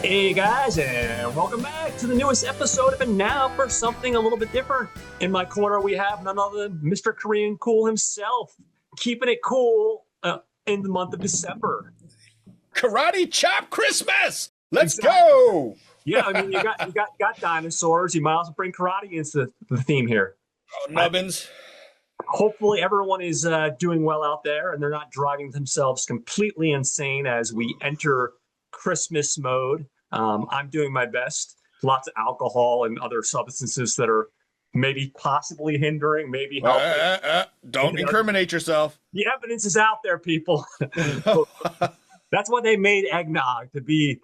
Hey guys, and welcome back to the newest episode of And Now for something a little bit different. In my corner, we have none other than Mr. Korean Cool himself, keeping it cool in the month of December. Karate Chop Christmas! Let's Exactly. go! Yeah, I mean, you got dinosaurs. You might as well bring karate into the theme here. Oh, nubbins. Hopefully, everyone is doing well out there, and they're not driving themselves completely insane as we enter Christmas mode. I'm doing my best. Lots of alcohol and other substances that are maybe possibly hindering, maybe helping. Don't incriminate yourself. The evidence is out there, people. That's why they made eggnog, to be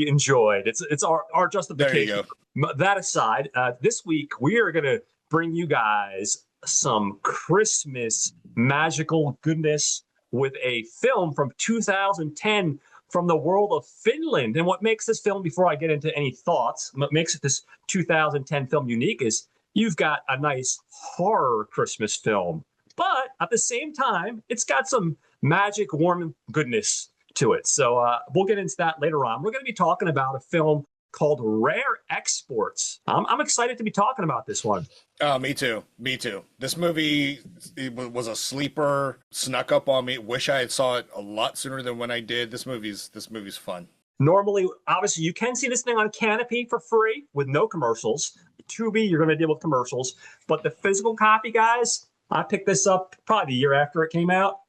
enjoyed. It's our justification. There you go. That aside, this week we are going to bring you guys some Christmas magical goodness with a film from 2010 from the world of Finland. And what makes this film, before I get into any thoughts, what makes this 2010 film unique is you've got a nice horror Christmas film, but at the same time, it's got some magic, warm goodness to it. So we'll get into that later on. We're going to be talking about a film called Rare Exports. I'm excited to be talking about this one. Oh, me too. This movie was a sleeper, snuck up on me. Wish I had saw it a lot sooner than when I did. This movie's fun. Normally, obviously, you can see this thing on Canopy for free with no commercials. Tubi, you're going to deal with commercials. But the physical copy, guys, I picked this up probably the year after it came out.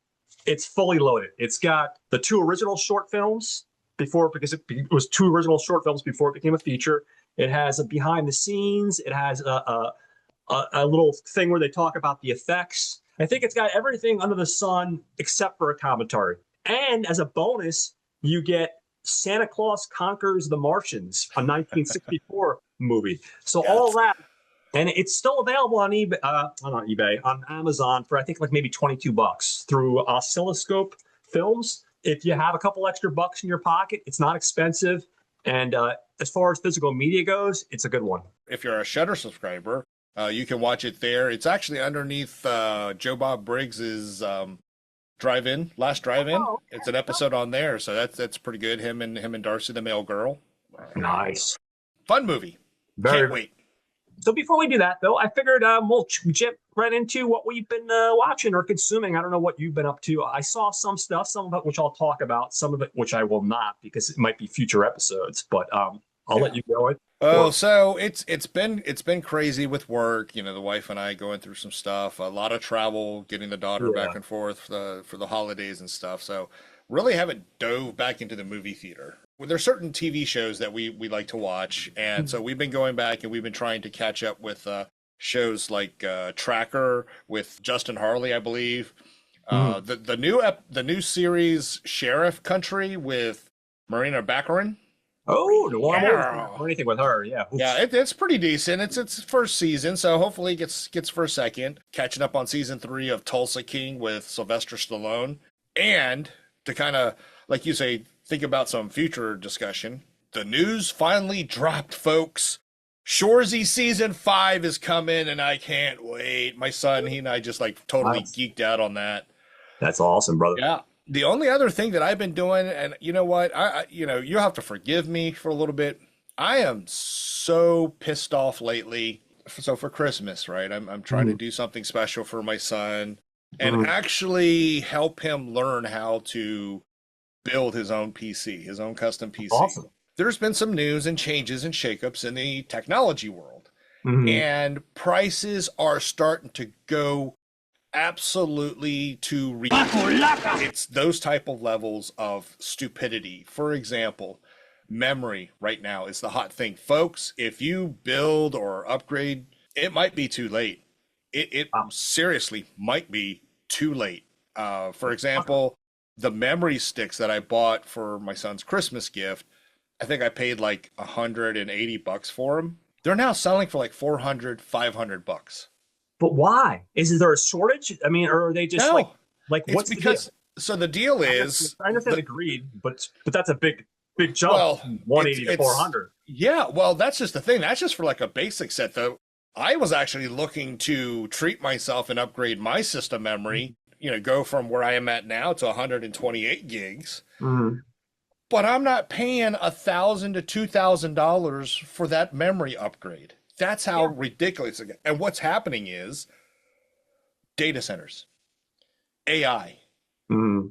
It's fully loaded. It's got the two original short films because it was two original short films before it became a feature. It has a behind the scenes. It has a little thing where they talk about the effects. I think it's got everything under the sun except for a commentary. And as a bonus, you get Santa Claus Conquers the Martians, a 1964 movie. So all that, and it's still available on eBay, not eBay, on Amazon for I think like maybe $22 through Oscilloscope Films. If you have a couple extra bucks in your pocket, it's not expensive. And as far as physical media goes, it's a good one. If you're a Shudder subscriber, you can watch it there. It's actually underneath Joe Bob Briggs's last drive-in. Oh, okay. It's an episode on there, so that's pretty good. Him and Darcy, the male girl. Nice. Fun movie. Can't wait. So before we do that, though, I figured we'll jump right into what we've been watching or consuming. I don't know what you've been up to. I saw some stuff, some of it which I'll talk about, some of it which I will not because it might be future episodes. But I'll let you go. So it's been crazy with work. You know, the wife and I going through some stuff, a lot of travel, getting the daughter back and forth for the holidays and stuff. So really haven't dove back into the movie theater. Well, there's certain TV shows that we like to watch, and so we've been going back and we've been trying to catch up with shows like Tracker with Justin Harley, I believe. The new series Sheriff Country with Marina Baccarin. Oh, the one or anything with her, yeah. Yeah, it's pretty decent. It's its first season, so hopefully it gets for a second. Catching up on season 3 of Tulsa King with Sylvester Stallone, and to kind of, like you say, think about some future discussion. The news finally dropped, folks. Shoresy season 5 is coming, and I can't wait. My son, he and I just like totally geeked out on that. That's awesome, brother. Yeah. The only other thing that I've been doing, and you know what, I you'll have to forgive me for a little bit. I am so pissed off lately. So for Christmas, right? I'm trying to do something special for my son and actually help him learn how to build his own PC, his own custom PC. Awesome. There's been some news and changes and shakeups in the technology world, and prices are starting to go absolutely to it's those type of levels of stupidity. For example, memory right now is the hot thing, folks. If you build or upgrade, it might be too late. It seriously might be too late. For example, the memory sticks that I bought for my son's Christmas gift, I think I paid like $180 for them. They're now selling for like $400-500. But why? Is there a shortage? I mean, or are they just like what's because the deal? So the deal is, I understand agreed, but that's a big jump. Well, 180 to 400. Yeah, well, that's just the thing. That's just for like a basic set, though. I was actually looking to treat myself and upgrade my system memory. You know, go from where I am at now to 128 gigs. But I'm not paying $1,000 to $2,000 for that memory upgrade. That's how ridiculous it gets. And what's happening is data centers, AI,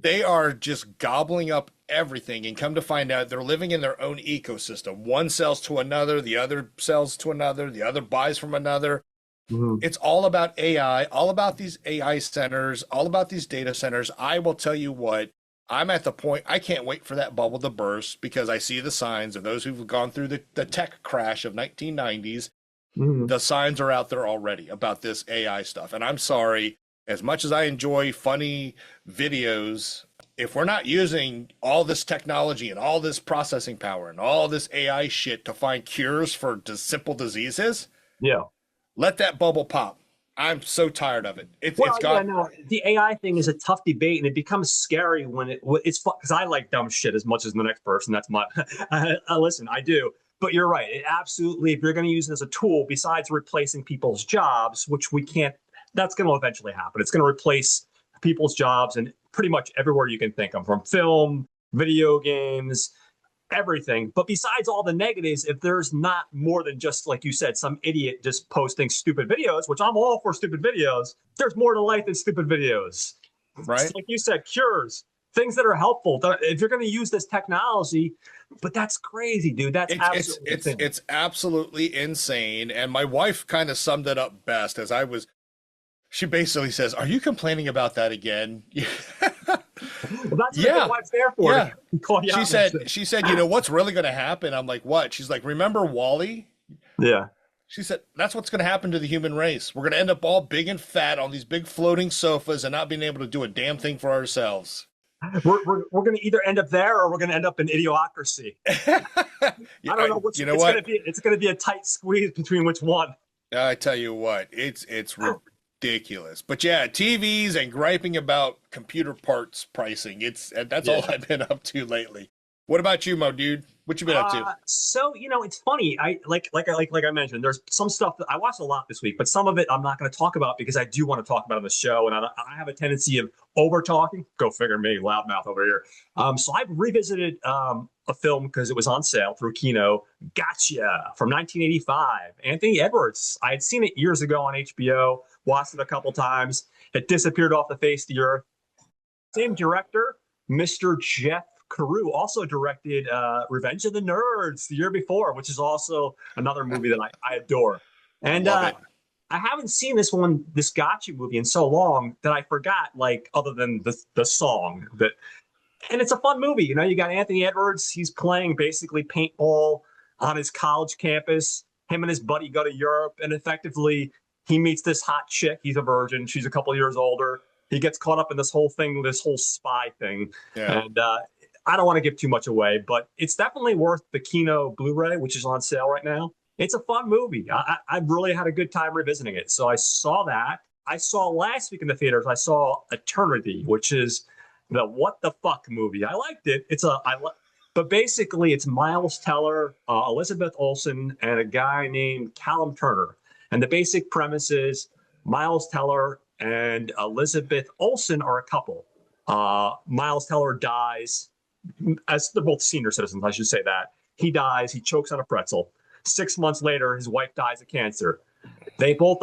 they are just gobbling up everything, and come to find out they're living in their own ecosystem. One sells to another, the other sells to another, the other buys from another. It's all about AI, all about these AI centers, all about these data centers. I will tell you what, I'm at the point, I can't wait for that bubble to burst, because I see the signs of those who've gone through the tech crash of 1990s. The signs are out there already about this AI stuff. And I'm sorry, as much as I enjoy funny videos, if we're not using all this technology and all this processing power and all this AI shit to find cures for simple diseases, let that bubble pop. I'm so tired of it. The AI thing is a tough debate, and it becomes scary when it's fun, because I like dumb shit as much as the next person. That's my listen, I do. But you're right. It absolutely, if you're going to use it as a tool, besides replacing people's jobs, which we can't, that's going to eventually happen. It's going to replace people's jobs and pretty much everywhere you can think of, from film, video games, everything. But besides all the negatives, if there's not more than just, like you said, some idiot just posting stupid videos, which I'm all for stupid videos, there's more to life than stupid videos. Right. Just like you said, cures, things that are helpful. If you're going to use this technology, but that's crazy, dude. That's it's absolutely insane. And my wife kind of summed it up best she basically says, "Are you complaining about that again?" Well, that's what the wife's there for. Yeah. She said, you know what's really going to happen? I'm like, what? She's like, remember Wall-E? Yeah. She said, that's what's going to happen to the human race. We're going to end up all big and fat on these big floating sofas and not being able to do a damn thing for ourselves. We're going to either end up there, or we're going to end up in idiocracy. I don't know which. It's going to be a tight squeeze between which one. I tell you what, it's ridiculous. But yeah, TVs and griping about computer parts pricing. That's all I've been up to lately. What about you, Mo dude? What you been up to? So, it's funny. I like I mentioned, there's some stuff that I watched a lot this week, but some of it I'm not going to talk about because I do want to talk about on the show, and I have a tendency of over talking. Go figure, me, loudmouth over here. So I've revisited a film because it was on sale through Kino. Gotcha, from 1985. Anthony Edwards. I had seen it years ago on HBO. Watched it a couple times. It disappeared off the face of the earth. Same director, Mr. Jeff Carew, also directed Revenge of the Nerds the year before, which is also another movie that I adore. And I haven't seen this Gotcha movie in so long that I forgot, other than the song. And it's a fun movie. You got Anthony Edwards. He's playing basically paintball on his college campus. Him and his buddy go to Europe, and effectively he meets this hot chick. He's a virgin. She's a couple years older. He gets caught up in this whole spy thing. Yeah. And I don't want to give too much away, but it's definitely worth the Kino Blu-ray, which is on sale right now. It's a fun movie. I really had a good time revisiting it. So I saw that. I saw last week in the theaters, I saw Eternity, which is the what the fuck movie. I liked it. But basically it's Miles Teller, Elizabeth Olsen, and a guy named Callum Turner. And the basic premise is Miles Teller and Elizabeth Olsen are a couple. Miles Teller dies, as they're both senior citizens, I should say that. He dies, he chokes on a pretzel. 6 months later, his wife dies of cancer. They both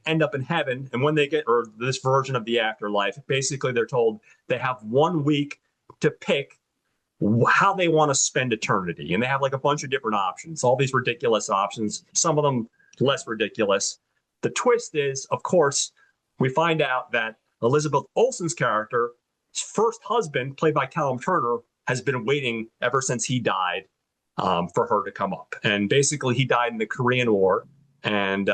end up in heaven, and when they get, or this version of the afterlife, basically they're told they have 1 week to pick how they want to spend eternity. And they have a bunch of different options, all these ridiculous options, some of them less ridiculous. The twist is, of course, we find out that Elizabeth Olsen's character, his first husband, played by Callum Turner, has been waiting ever since he died for her to come up. And basically he died in the Korean War, and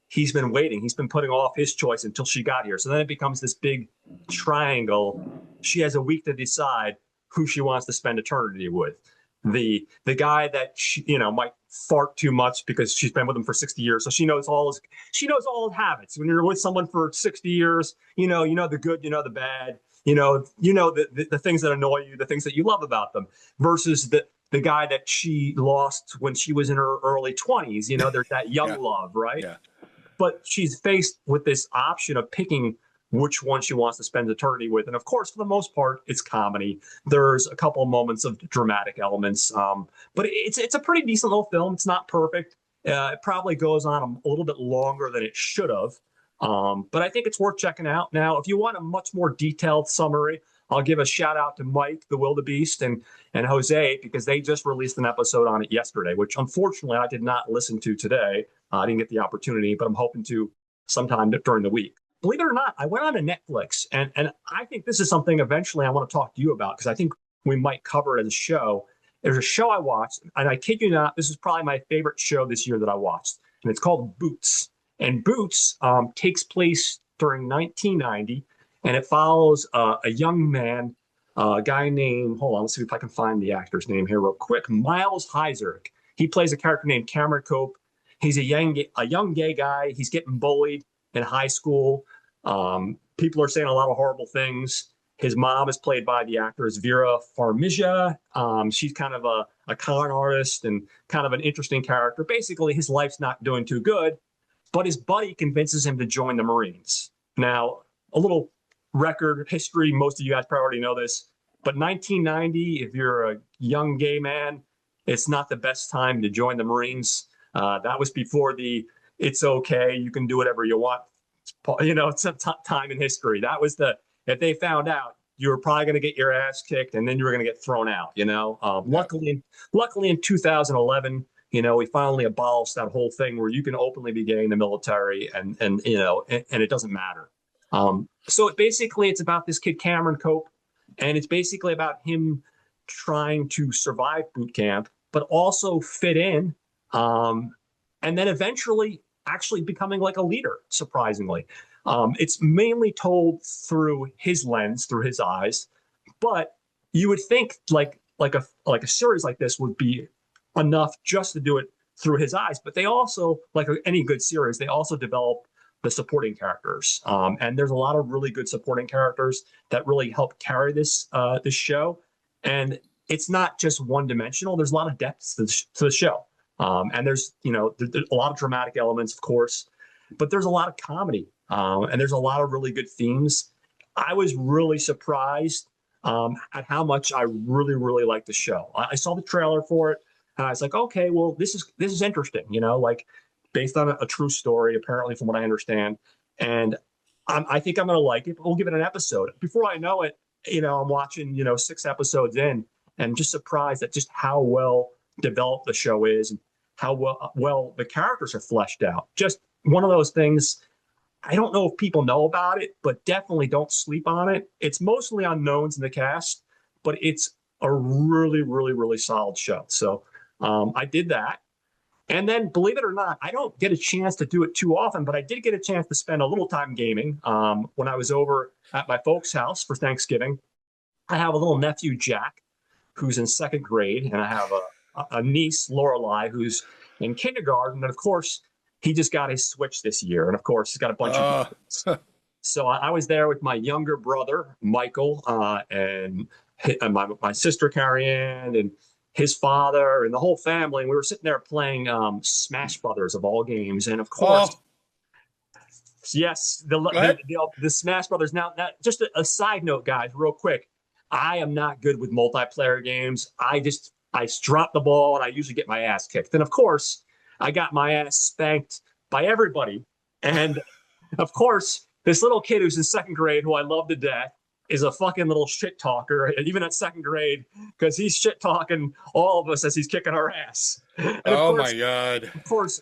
he's been waiting. He's been putting off his choice until she got here. So then it becomes this big triangle. She has a week to decide who she wants to spend eternity with. The guy that she, might fart too much because she's been with him for 60 years, so she knows all his habits. When you're with someone for 60 years, you know the good, the bad, the things that annoy you, the things that you love about them, versus the guy that she lost when she was in her early 20s. There's that young love, right? Yeah. But she's faced with this option of picking which one she wants to spend eternity with. And of course, for the most part, it's comedy. There's a couple of moments of dramatic elements, but it's a pretty decent little film. It's not perfect. It probably goes on a little bit longer than it should have, but I think it's worth checking out. Now, if you want a much more detailed summary, I'll give a shout out to Mike, the Wildebeest, and Jose, because they just released an episode on it yesterday, which unfortunately I did not listen to today. I didn't get the opportunity, but I'm hoping to sometime during the week. Believe it or not, I went on to Netflix, and I think this is something eventually I want to talk to you about, because I think we might cover it as a show. There's a show I watched, and I kid you not, this is probably my favorite show this year that I watched, and it's called Boots. And Boots takes place during 1990, and it follows a young man, a guy named, hold on, let's see if I can find the actor's name here real quick, Miles Heiserk. He plays a character named Cameron Cope. He's a young gay guy. He's getting bullied in high school. People are saying a lot of horrible things. His mom is played by the actress Vera Farmiga. She's kind of a con artist and kind of an interesting character. Basically, his life's not doing too good, but his buddy convinces him to join the Marines. Now, a little record history, most of you guys probably already know this, but 1990, if you're a young gay man, it's not the best time to join the Marines. That was before it's okay, you can do whatever you want. It's a time in history. That was if they found out, you were probably going to get your ass kicked, and then you were going to get thrown out. Luckily in 2011, we finally abolished that whole thing where you can openly be gay in the military, and it doesn't matter. So it's about this kid Cameron Cope, and it's basically about him trying to survive boot camp, but also fit in, and then eventually actually becoming like a leader, surprisingly. It's mainly told through his lens, through his eyes, but you would think like a series like this would be enough just to do it through his eyes. But they also, like any good series, they also develop the supporting characters, and there's a lot of really good supporting characters that really help carry this show. And it's not just one dimensional. There's a lot of depth to the show. And there's a lot of dramatic elements, of course, but there's a lot of comedy, and there's a lot of really good themes. I was really surprised at how much I really, really liked the show. I saw the trailer for it, and I was like, okay, well, this is interesting, based on a true story, apparently, from what I understand. And I think I'm going to like it. We'll give it an episode. Before I know it, I'm watching, 6 episodes in, and just surprised at just how well developed the show is, and how well the characters are fleshed out. Just one of those things. I don't know if people know about it, but definitely don't sleep on it. It's mostly unknowns in the cast, but it's a really, really, really solid show. So I did that. And then, believe it or not, I don't get a chance to do it too often, but I did get a chance to spend a little time gaming when I was over at my folks' house for Thanksgiving. I have a little nephew, Jack, who's in 2nd grade, and I have a niece, Lorelei, who's in kindergarten. And of course, he just got his Switch this year. And of course, he's got a bunch of. So I was there with my younger brother, Michael, and my sister, Carrie Ann, and his father, and the whole family. And we were sitting there playing Smash Brothers of all games. And of course, yes, the Smash Brothers. Now, just a side note, guys, real quick. I am not good with multiplayer games. I drop the ball, and I usually get my ass kicked. And of course, I got my ass spanked by everybody. And of course, this little kid who's in 2nd grade, who I love to death, is a fucking little shit talker, even at 2nd grade, because he's shit talking all of us as he's kicking our ass. And my God. Of course,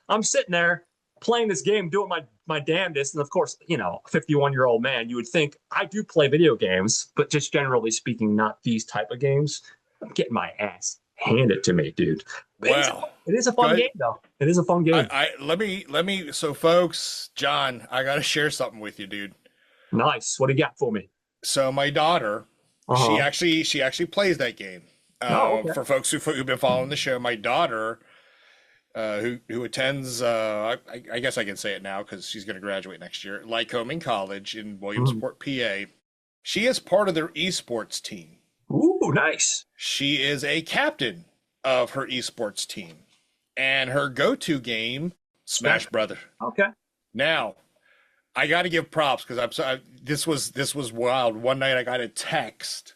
I'm sitting there playing this game, doing my damnedest. And of course, a 51-year-old man, you would think I do play video games, but just generally speaking, not these type of games. I'm getting my ass handed to me, dude. Wow. It is a fun game, though. It is a fun game. Let me. So, folks, John, I got to share something with you, dude. Nice. What do you got for me? So, my daughter, she actually plays that game. Okay. For folks who've been following the show, my daughter, who attends, I guess I can say it now because she's going to graduate next year, Lycoming College in Williamsport, PA. She is part of their esports team. Ooh, nice. She is a captain of her esports team, and her go-to game, Smash Brothers. Okay. Now, I got to give props because I'm sorry. This was wild. One night I got a text,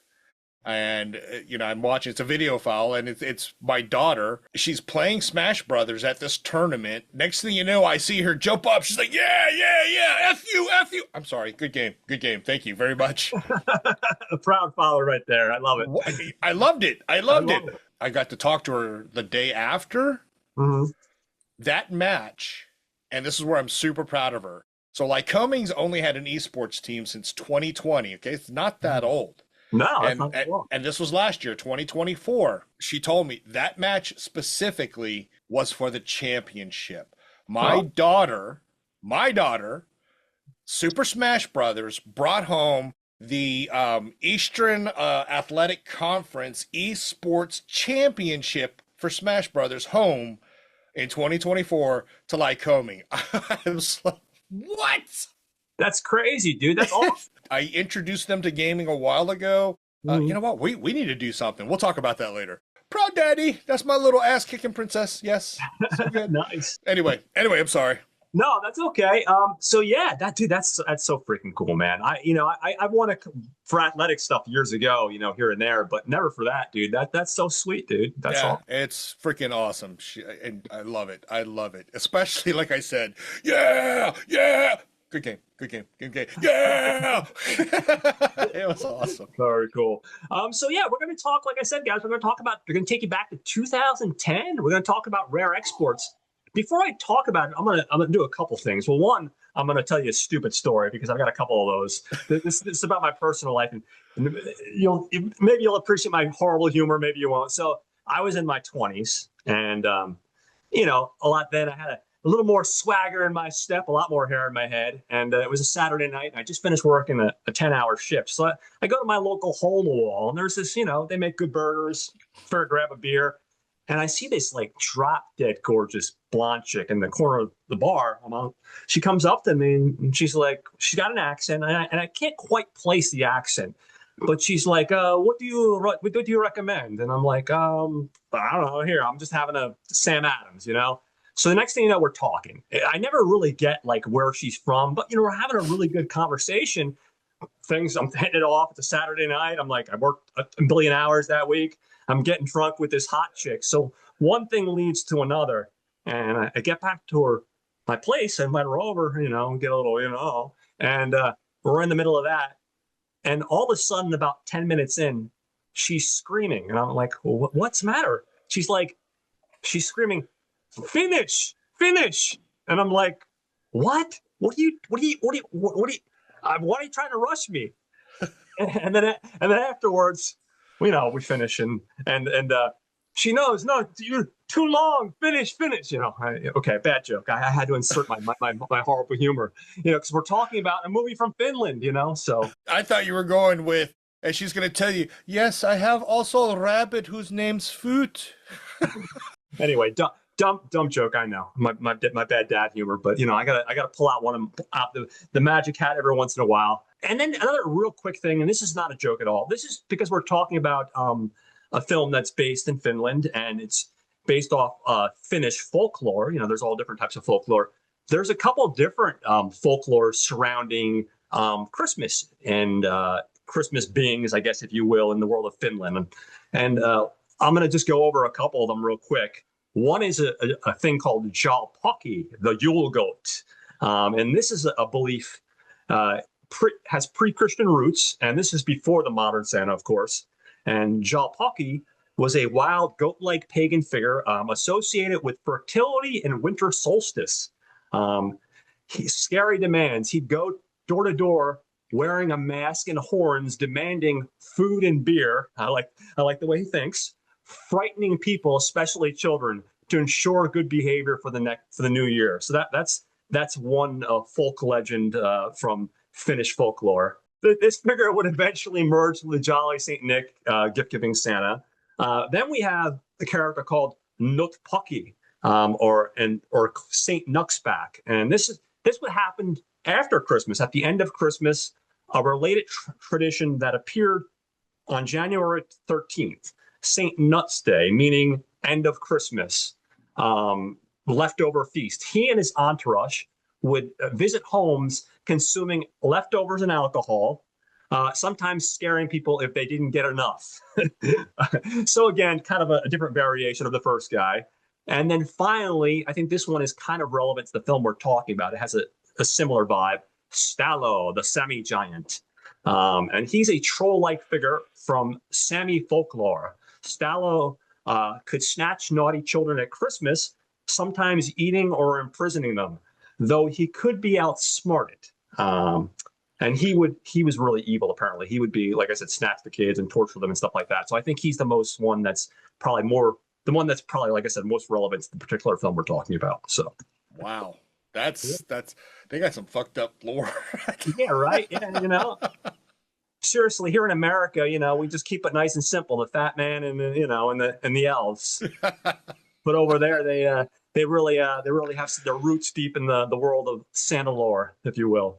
and I'm watching. It's a video file, and it's my daughter. She's playing Smash Brothers at this tournament. Next thing you know, I see her jump up. She's like, "Yeah, yeah, yeah, f you, f you." I'm sorry. Good game, good game. Thank you very much. A proud father right there. I love it. I loved it. I loved it. I got to talk to her the day after that match, and this is where I'm super proud of her. So Lycoming's only had an esports team since 2020. Okay, it's not that old. No, and this was last year, 2024. She told me that match specifically was for the championship. My daughter, Super Smash Brothers brought home the Eastern Athletic Conference Esports Championship for Smash Brothers home in 2024 to Lycoming. I was like, what? That's crazy, dude. That's awesome. I introduced them to gaming a while ago. You know what? We need to do something. We'll talk about that later. Proud daddy. That's my little ass kicking princess. Yes. So good. Nice. Anyway, I'm sorry. No, that's okay. So yeah, that's so freaking cool, man. I won for athletic stuff years ago, here and there, but never for that, dude. That's so sweet, dude. That's all. It's freaking awesome. And I love it. I love it. Especially like I said, yeah. Good game. Yeah. It was awesome. Very cool. So yeah, we're going to talk, like I said, guys, we're going to take you back to 2010. We're going to talk about rare exports. Before I talk about it, I'm gonna do a couple things. Well, one, I'm gonna tell you a stupid story because I've got a couple of those. This is about my personal life, and maybe you'll appreciate my horrible humor, maybe you won't. So I was in my 20s, and a lot then. I had a little more swagger in my step, a lot more hair in my head, and it was a Saturday night, and I just finished working a 10-hour shift. So I go to my local hole in the wall, and there's this, they make good burgers. Fair, grab a beer. And I see this like drop dead gorgeous blonde chick in the corner of the bar. She comes up to me and she's like, she's got an accent, and I can't quite place the accent, but she's like, what do you recommend? And I'm like, I don't know. Here, I'm just having a Sam Adams, So the next thing you know, we're talking. I never really get like where she's from, but we're having a really good conversation. I'm hitting it off. It's a Saturday night. I'm like, I worked a billion hours that week. I'm getting drunk with this hot chick. So one thing leads to another. And I get back to my place. I invite her over, get a little, and we're in the middle of that. And all of a sudden, about 10 minutes in, she's screaming. And I'm like, well, what's the matter? She's screaming, Finnish. And I'm like, what? Why are you trying to rush me? and then afterwards, we finish and she knows, no, you're too long. Finish. Okay, bad joke. I had to insert my horrible humor, because we're talking about a movie from Finland, so. I thought you were going with, and she's going to tell you, yes, I have also a rabbit whose name's Foot. Anyway, dumb joke. I know my bad dad humor, but I gotta pull out the magic hat every once in a while. And then another real quick thing, and this is not a joke at all. This is because we're talking about a film that's based in Finland, and it's based off Finnish folklore. There's all different types of folklore. There's a couple of different folklore surrounding Christmas and Christmas beings, I guess, if you will, in the world of Finland. And I'm going to just go over a couple of them real quick. One is a thing called Jalmari, the Yule goat. And this is a belief, has pre-Christian roots, and this is before the modern Santa, of course. And Jalmari was a wild goat-like pagan figure associated with fertility and winter solstice. Scary demands. He'd go door to door wearing a mask and horns, demanding food and beer. I like the way he thinks. Frightening people, especially children, to ensure good behavior for the new year. So that's one folk legend from Finnish folklore. This figure would eventually merge with the Jolly Saint Nick, gift-giving Santa. Then we have a character called Nutpaki, or Saint Nuxback, and this would happen after Christmas, at the end of Christmas, a related tradition that appeared on January 13th. St. Nuts Day, meaning end of Christmas, leftover feast. He and his entourage would visit homes consuming leftovers and alcohol, sometimes scaring people if they didn't get enough. So again, kind of a different variation of the first guy. And then finally, I think this one is kind of relevant to the film we're talking about. It has a similar vibe. Stallo, the Sami giant. And he's a troll-like figure from Sami folklore. Stallo could snatch naughty children at Christmas, sometimes eating or imprisoning them, though he could be outsmarted. And he was really evil, apparently. He would be, like I said, snatch the kids and torture them and stuff like that. So I think he's the one that's probably, like I said, most relevant to the particular film we're talking about. So wow. That's they got some fucked up lore. Yeah, right. Yeah, seriously, here in America, we just keep it nice and simple. The fat man and the elves. But over there, they really have their roots deep in the world of Santa lore, if you will.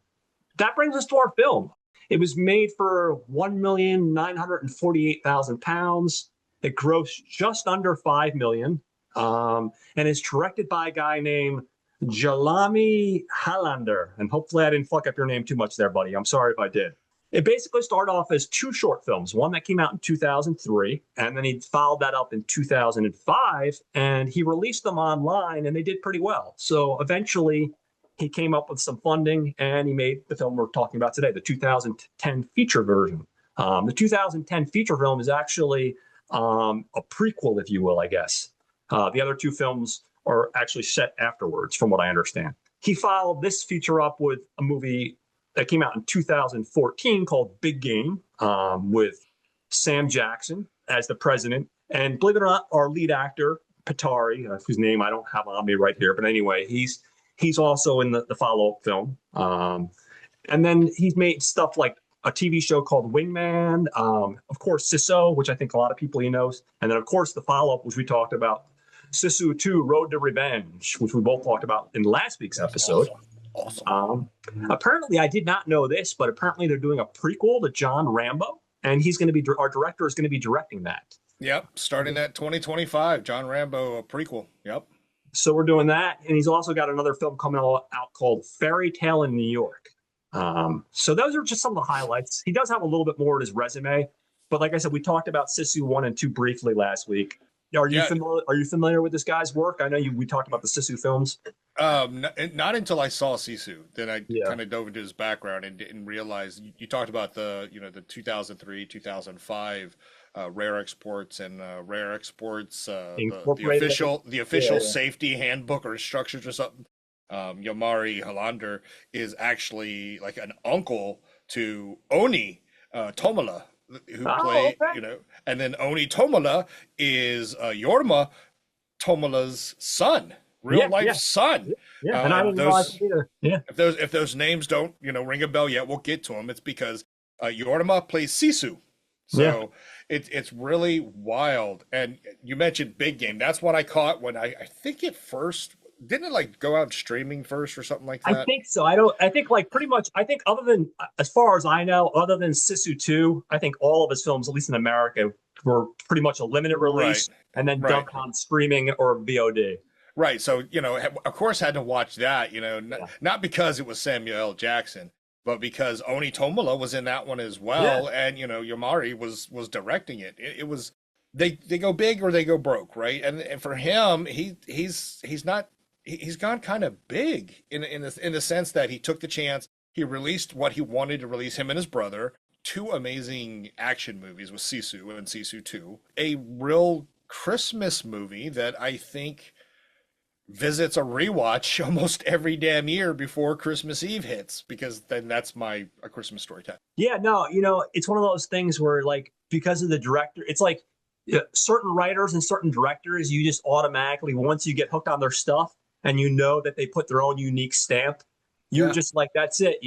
That brings us to our film. It was made for £1,948,000. It grossed just under $5 million, and is directed by a guy named Jalmari Helander. And hopefully I didn't fuck up your name too much there, buddy. I'm sorry if I did. It basically started off as two short films, one that came out in 2003, and then he followed that up in 2005, and he released them online, and they did pretty well. So eventually he came up with some funding, and he made the film we're talking about today, the 2010 feature version. The 2010 feature film is actually a prequel, if you will, I guess. The other two films are actually set afterwards, from what I understand. He followed this feature up with a movie that came out in 2014 called Big Game, with Sam Jackson as the president. And believe it or not, our lead actor, Pietari, whose name I don't have on me right here, but anyway, he's also in the follow-up film. And then he's made stuff like a TV show called Wingman, of course, Sisu, which I think a lot of people knows. And then, of course, the follow-up, which we talked about, Sisu 2, Road to Revenge, which we both talked about in last week's episode. Awesome. Apparently, I did not know this, but apparently they're doing a prequel to John Rambo, and our director is going to be directing that. Yep, starting at 2025, John Rambo, a prequel. Yep. So we're doing that, and he's also got another film coming out called Fairy Tale in New York. So those are just some of the highlights. He does have a little bit more in his resume, but like I said, we talked about Sisu 1 and 2 briefly last week. Are you familiar with this guy's work? I know we talked about the Sisu films. Not until I saw Sisu. Then I kind of dove into his background and didn't realize you talked about the 2003, 2005 rare exports and rare exports, the official safety handbook or instructions or something. Jalmari Helander is actually like an uncle to Onni Tommila, who played, and then Onni Tommila is Jorma Tommila's son, real life son. Yeah, and I didn't realize either. Yeah. If those names don't ring a bell yet, we'll get to them. It's because Jorma plays Sisu, so it's really wild. And you mentioned Big Game. That's what I caught when I think it first. Didn't it like go out streaming first or something like that? I think so. I think like pretty much, other than, as far as I know, other than Sisu 2, I think all of his films, at least in America, were pretty much a limited release and then dumped on streaming or VOD. Right. So, of course had to watch that, not because it was Samuel L. Jackson, but because Onni Tommila was in that one as well. Yeah. And, Jalmari was directing it. It was, they go big or they go broke. Right. And for him, he's gone kind of big in the sense that he took the chance. He released what he wanted to release, him and his brother. 2 amazing action movies with Sisu and Sisu 2. A real Christmas movie that I think visits a rewatch almost every damn year before Christmas Eve hits, because then that's a Christmas story time. Yeah, no, it's one of those things where, like, because of the director, it's like certain writers and certain directors, you just automatically, once you get hooked on their stuff, and that they put their own unique stamp, you're just like, that's it,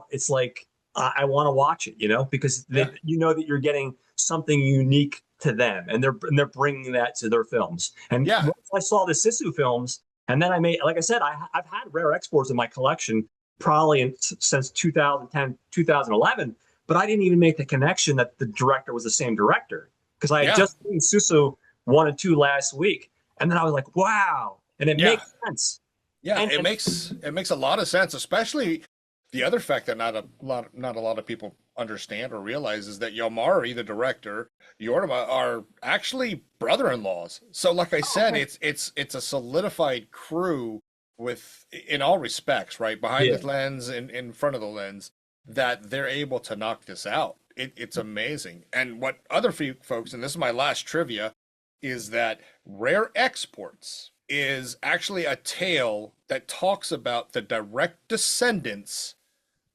It's like, I want to watch it, because that you're getting something unique to them, and they're bringing that to their films. And once I saw the Sisu films, and then like I said, I've had rare exports in my collection probably since 2010, 2011, but I didn't even make the connection that the director was the same director, because I had just seen Sisu 1 and 2 last week, and then I was like, wow. And it makes sense. Yeah, it makes a lot of sense, especially the other fact that not a lot of people understand or realize is that Jalmari, the director, Jorma are actually brother-in-laws. So like I said, Okay. it's a solidified crew with in all respects, right? Behind Yeah. the lens and in front of the lens, that they're able to knock this out. It's amazing. And what other folks, and this is my last trivia, is that Rare Exports is actually a tale that talks about the direct descendants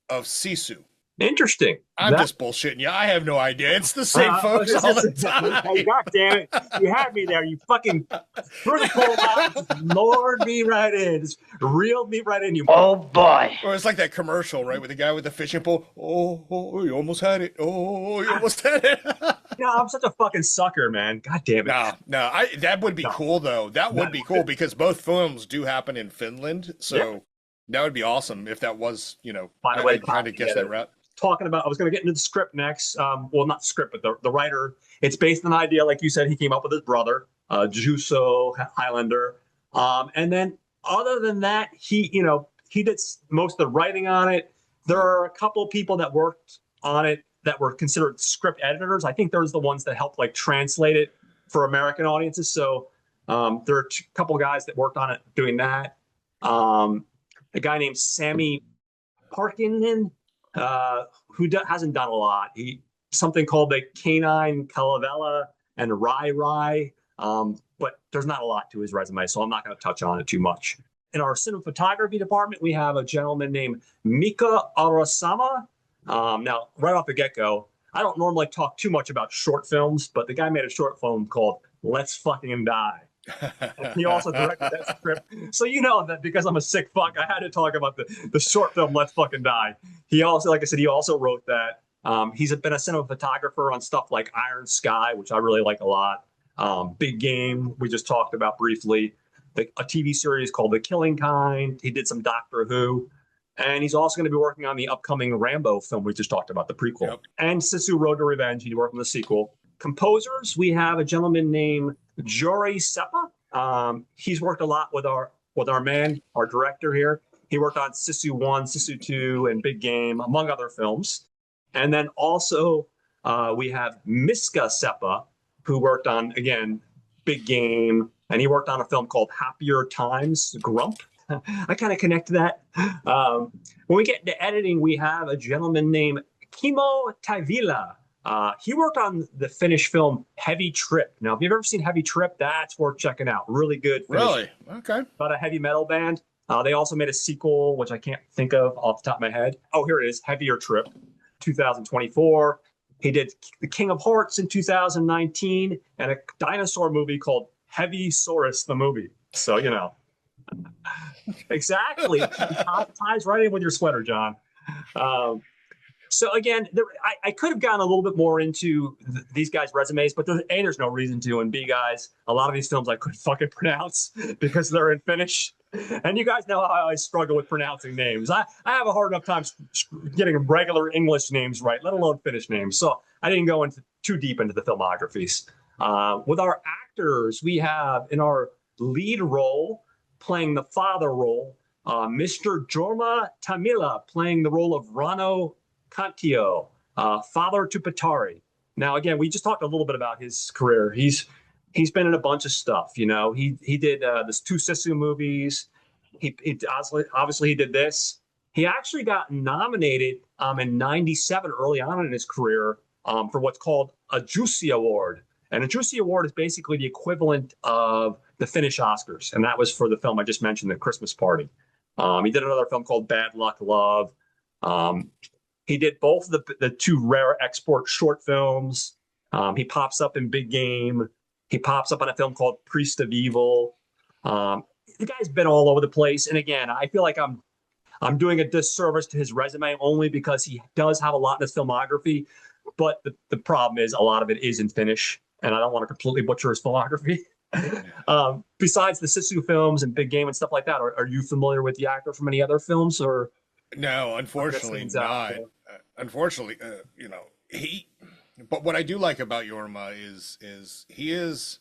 of Sisu. Interesting. I'm That just bullshitting you. I have no idea. It's the same folks it's all the just, hey, time. God damn it. You had me there. You fucking threw the pole out and just lured me right in. Just reeled me right in. You. Oh boy. Or it's like that commercial, right, with the guy with the fishing pole. You almost had it. Oh, you almost had it. No, I'm such a fucking sucker, man. God damn it. No. That would be No. cool though. That would be cool because both films do happen in Finland. So Yeah. that would be awesome if that was, By the way, I kind of guess that route. talking about, I was going to get into the script next. Well, not the script, but the writer. It's based on an idea, like you said, he came up with his brother, Juuso Highlander. And then other than that, he did most of the writing on it. There are a couple of people that worked on it that were considered script editors. I think those are the ones that helped like translate it for American audiences. So there are a couple of guys that worked on it doing that. A guy named Sammy Parkinen, hasn't done a lot. He something called the Canine Calavella and Rai. But there's not a lot to his resume, so I'm not going to touch on it too much. In our cinematography department, we have a gentleman named Mika Arasama. Now, right off the get-go, I don't normally talk too much about short films, but the guy made a short film called Let's Fucking Die. And he also directed that script. So you know that because I'm a sick fuck, I had to talk about the short film Let's Fucking Die. He also, like I said, he also wrote that. He's been a cinematographer on stuff like Iron Sky, which I really like a lot. Big Game, we just talked about briefly. A TV series called The Killing Kind. He did some Doctor Who. And he's also going to be working on the upcoming Rambo film we just talked about, the prequel. Yep. And Sisu Road to Revenge. He worked on the sequel. Composers, we have a gentleman named Jori Seppa. He's worked a lot with our man, our director here. He worked on Sisu 1, Sisu 2, and Big Game, among other films. And then also we have Miska Seppa, who worked on, again, Big Game, and he worked on a film called Happier Times, Grump. I kind of connect to that. When we get into editing, we have a gentleman named Kimmo Taivila. He worked on the Finnish film Heavy Trip. Now, if you've ever seen Heavy Trip, that's worth checking out. Really good. Finnish. Really? Okay. About a heavy metal band. They also made a sequel, which I can't think of off the top of my head. Oh, here it is. Heavier Trip, 2024. He did The King of Hearts in 2019 and a dinosaur movie called Heavy Saurus the movie. So, Exactly. It ties right in with your sweater, John. So again, I could have gotten a little bit more into these guys' resumes, but there's no reason to. And B, guys, a lot of these films I couldn't fucking pronounce because they're in Finnish. And you guys know how I struggle with pronouncing names. I have a hard enough time getting regular English names right, let alone Finnish names. So I didn't go into too deep into the filmographies. With our actors, we have in our lead role, playing the father role, Mr. Jorma Tommila playing the role of Rauno Kantio, father to Pietari. Now, again, we just talked a little bit about his career. He's been in a bunch of stuff. He did this 2 Sisu movies. He obviously he did this. He actually got nominated in '97, early on in his career, for what's called a Jussi Award. And a Jussi Award is basically the equivalent of the Finnish Oscars, and that was for the film I just mentioned, The Christmas Party. He did another film called Bad Luck Love. He did both the 2 Rare Export short films. He pops up in Big Game. He pops up on a film called Priest of Evil. The guy's been all over the place. And again, I feel like I'm doing a disservice to his resume only because he does have a lot in his filmography. But the problem is a lot of it is in Finnish, and I don't want to completely butcher his filmography. Besides the Sisu films and Big Game and stuff like that, are you familiar with the actor from any other films? Or no, unfortunately not. Unfortunately, he. But what I do like about Jorma is he is,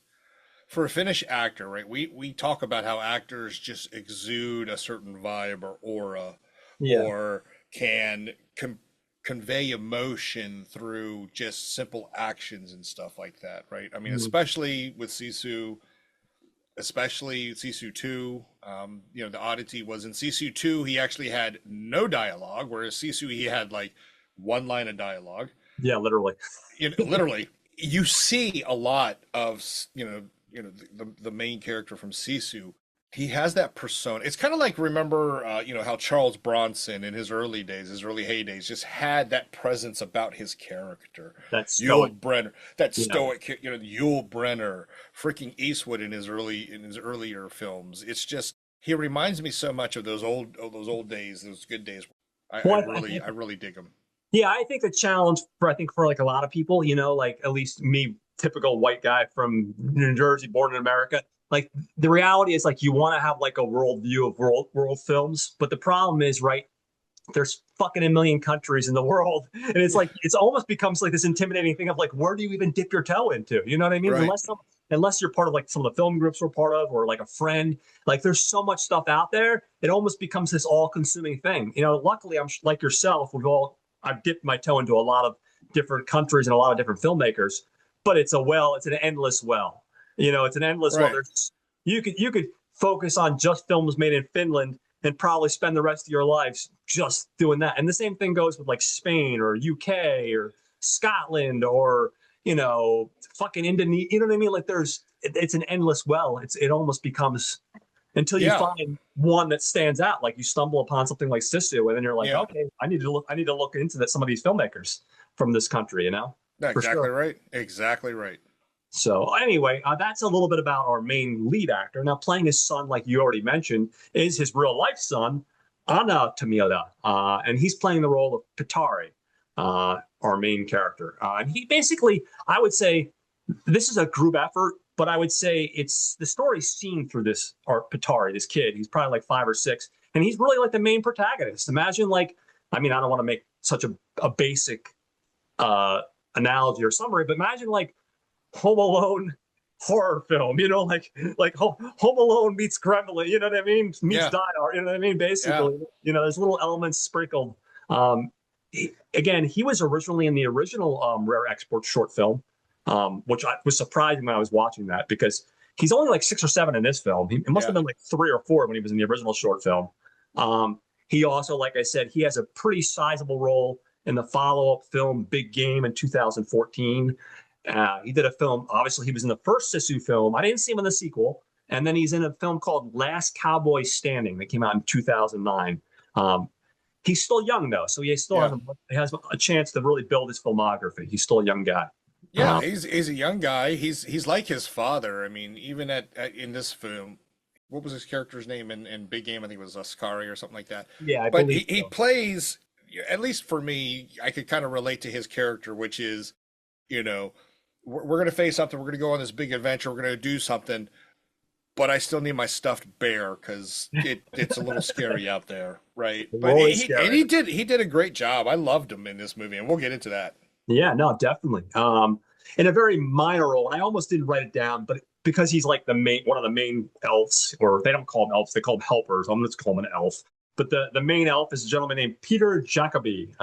for a Finnish actor, right? We talk about how actors just exude a certain vibe or aura, or can convey emotion through just simple actions and stuff like that, right? I mean, especially with Sisu, especially Sisu 2. You know, the oddity was in Sisu 2, he actually had no dialogue, whereas Sisu, he had like one line of dialogue. Yeah, literally. You know, literally, you see a lot of, the main character from Sisu. He has that persona. It's kind of like, remember, how Charles Bronson in his early days, his early heydays, just had that presence about his character. That's Yul Brynner, that stoic, Yul Brynner, freaking Eastwood in his earlier films. It's just, he reminds me so much of those old days, those good days. I really dig him. Yeah, I think the challenge for like a lot of people, like at least me, typical white guy from New Jersey, born in America. Like the reality is like you want to have like a world view of world films, but the problem is, right, there's fucking a million countries in the world, and it's like it's almost becomes like this intimidating thing of like, where do you even dip your toe into? You know what I mean? Right. Unless you're part of like some of the film groups we're part of, or like a friend, like there's so much stuff out there, it almost becomes this all-consuming thing. Luckily I'm like yourself, I've dipped my toe into a lot of different countries and a lot of different filmmakers, but it's an endless well. It's an endless well. You could focus on just films made in Finland and probably spend the rest of your lives just doing that. And the same thing goes with like Spain or UK or Scotland or, fucking Indonesia. You know what I mean? Like it's an endless well. It almost becomes, until you find one that stands out. Like you stumble upon something like Sisu, and then you're like, okay, I need to look into some of these filmmakers from this country, Exactly right. Exactly right. So anyway, that's a little bit about our main lead actor. Now, playing his son, like you already mentioned, is his real life son, Onni Tommila, and he's playing the role of Pietari, our main character. And he basically, I would say, this is a group effort, but I would say it's the story's seen through this Pietari, this kid. He's probably like 5 or 6, and he's really like the main protagonist. Imagine I don't want to make such a basic analogy or summary, but imagine like Home Alone horror film, like Home Alone meets Gremlin, you know what I mean? Meets Die Hard, you know what I mean? Basically, there's little elements sprinkled. Again, he was originally in the original Rare Export short film, which was surprising when I was watching that, because he's only like 6 or 7 in this film. It must have been like 3 or 4 when he was in the original short film. He also, like I said, he has a pretty sizable role in the follow-up film Big Game in 2014. He did a film, obviously he was in the first Sisu film. I didn't see him in the sequel. And then he's in a film called Last Cowboy Standing that came out in 2009. He's still young though, so he still has a chance to really build his filmography. He's still a young guy. Yeah, he's a young guy. He's like his father. I mean, even in this film, what was his character's name in Big Game? I think it was Ascari or something like that. Yeah, but he plays, at least for me, I could kind of relate to his character, which is, we're going to face something. We're going to go on this big adventure. We're going to do something, but I still need my stuffed bear because it's a little scary out there, right? But he did a great job. I loved him in this movie, and we'll get into that. Yeah, no, definitely. In a very minor role, and I almost didn't write it down, but because he's like one of the main elves, or they don't call them elves, they call them helpers. I'm going to call him an elf. But the main elf is a gentleman named Peter Jacobi.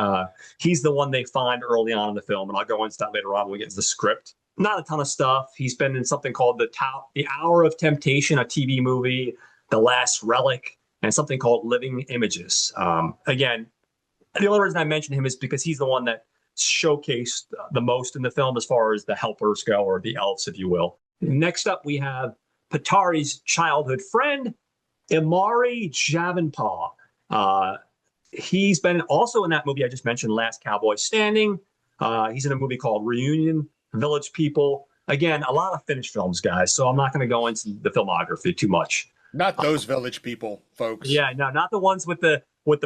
He's the one they find early on in the film, and I'll go into that later on when we get to the script. Not a ton of stuff. He's been in something called The Hour of Temptation, a TV movie, The Last Relic, and something called Living Images. Again, the only reason I mention him is because he's the one that showcased the most in the film as far as the helpers go, or the elves, if you will. Next up, we have Pietari's childhood friend, Imari Javanpaw. He's been also in that movie I just mentioned, Last Cowboy Standing. He's in a movie called Reunion, Village People. Again, a lot of Finnish films, guys, so I'm not going to go into the filmography too much. Not those Village People, folks. Yeah, no, not the ones with the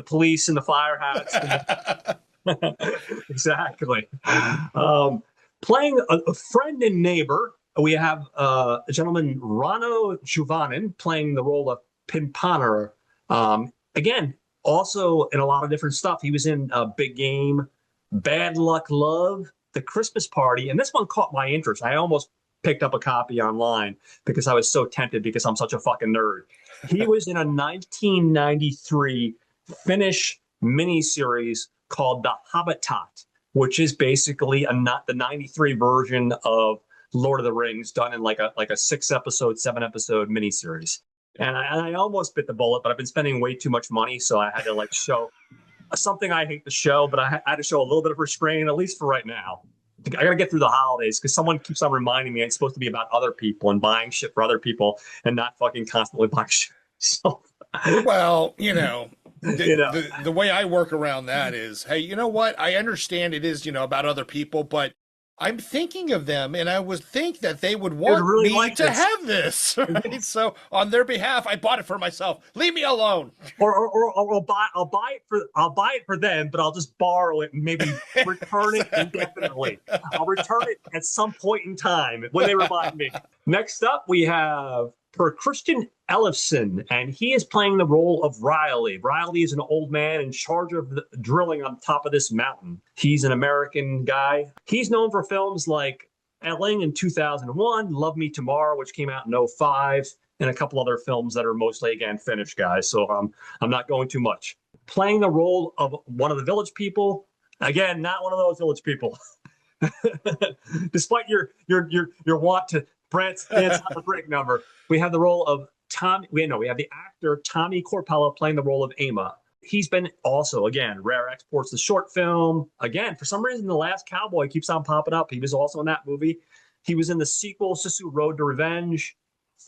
police and the fire hats. Exactly. Playing a friend and neighbor, we have a gentleman, Rauno Juvanen, playing the role of Pimpanner. Again, also in a lot of different stuff. He was in Big Game, Bad Luck Love, The Christmas Party, and this one caught my interest. I almost picked up a copy online because I was so tempted because I'm such a fucking nerd. He was in a 1993 Finnish miniseries called The Habitat, which is basically not the 93 version of Lord of the Rings done in like a 6-episode, 7-episode miniseries. And I almost bit the bullet, but I've been spending way too much money, so I had to like show something I hate to show, but I had to show a little bit of restraint, at least for right now. I got to get through the holidays because someone keeps on reminding me it's supposed to be about other people and buying shit for other people and not fucking constantly buying shit. So, well, the way I work around that is, hey, you know what? I understand it is, about other people, but I'm thinking of them, and I would think that they would want really me to have this. Right? So, on their behalf, I bought it for myself. Leave me alone. Or I'll buy it for them, but I'll just borrow it and maybe return it indefinitely. I'll return it at some point in time when they remind me. Next up, we have Christian Ellefson, and he is playing the role of Riley. Riley is an old man in charge of the drilling on top of this mountain. He's an American guy. He's known for films like Elling in 2001, Love Me Tomorrow, which came out in 2005, and a couple other films that are mostly, again, Finnish guys. So I'm not going too much. Playing the role of one of the village people. Again, not one of those village people. Despite your want to dance on the break number, we have the role of Tommy. We have the actor Tommy Corpella playing the role of Ama. He's been also, again, rare exports, the short film. Again, for some reason, The Last Cowboy keeps on popping up. He was also in that movie. He was in the sequel, Sisu Road to Revenge,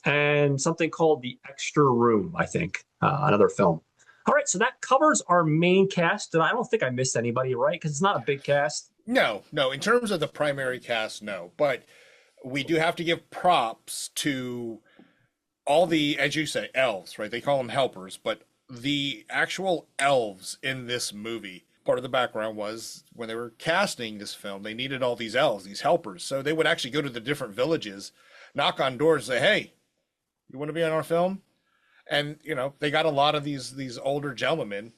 and something called The Extra Room, I think, another film. All right, so that covers our main cast. And I don't think I missed anybody, right? Because it's not a big cast. No. In terms of the primary cast, no. But we do have to give props to all the, as you say, elves, right? They call them helpers, but the actual elves in this movie, part of the background was when they were casting this film, they needed all these elves, these helpers. So they would actually go to the different villages, knock on doors, say, hey, you want to be on our film? And, they got a lot of these older gentlemen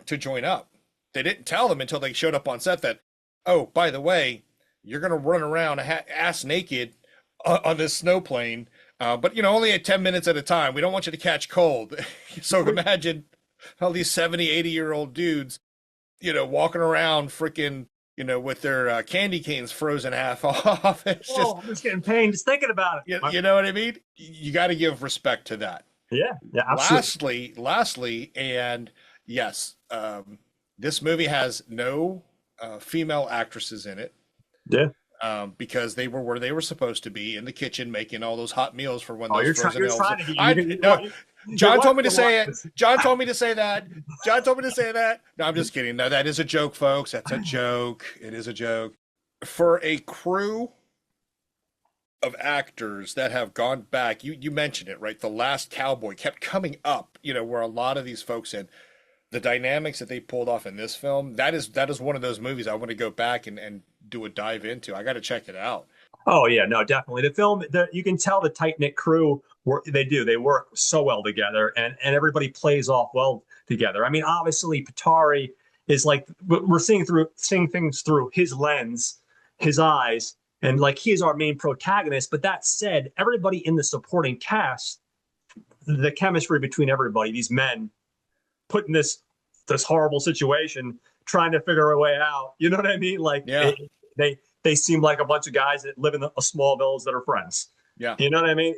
to join up. They didn't tell them until they showed up on set that, oh, by the way, you're going to run around ass naked on this snow plane, but, only at 10 minutes at a time. We don't want you to catch cold. So imagine all these 70, 80-year-old dudes, walking around freaking, with their candy canes frozen half off. It's I'm just getting pain just thinking about it. You know what I mean? You got to give respect to that. Yeah, absolutely. Lastly, and yes, this movie has no female actresses in it. Yeah. Because they were where they were supposed to be in the kitchen making all those hot meals for when those frozen elves. John told me to say it. John told me to say that. John told me to say that. No, I'm just kidding. No, that is a joke, folks. That's a joke. It is a joke. For a crew of actors that have gone back, you mentioned it, right? The Last Cowboy kept coming up, where a lot of these folks in the dynamics that they pulled off in this film, that is one of those movies I want to go back and do a dive into. I got to check it out. Oh yeah, no, definitely. The film, you can tell the tight knit crew. They work so well together, and everybody plays off well together. I mean, obviously, Pietari is like we're seeing things through his lens, his eyes, and like he is our main protagonist. But that said, everybody in the supporting cast, the chemistry between everybody, these men, put in this horrible situation, trying to figure a way out. You know what I mean? Like, yeah. They seem like a bunch of guys that live in a small village that are friends. Yeah. You know what I mean?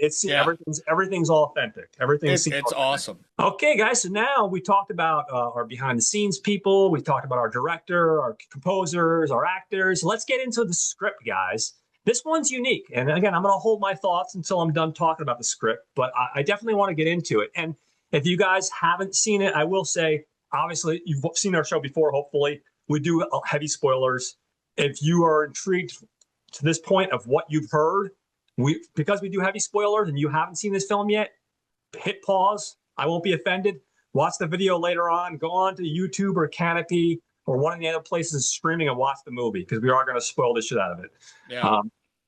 Everything's authentic. It's awesome. Okay, guys. So now we talked about our behind the scenes people. We talked about our director, our composers, our actors. Let's get into the script, guys. This one's unique. And again, I'm going to hold my thoughts until I'm done talking about the script, but I definitely want to get into it. And if you guys haven't seen it, I will say, obviously, you've seen our show before, hopefully. We do heavy spoilers. If you are intrigued to this point of what you've heard, because we do heavy spoilers and you haven't seen this film yet, hit pause. I won't be offended. Watch the video later on. Go on to YouTube or Canopy or one of the other places streaming and watch the movie because we are going to spoil the shit out of it. Yeah.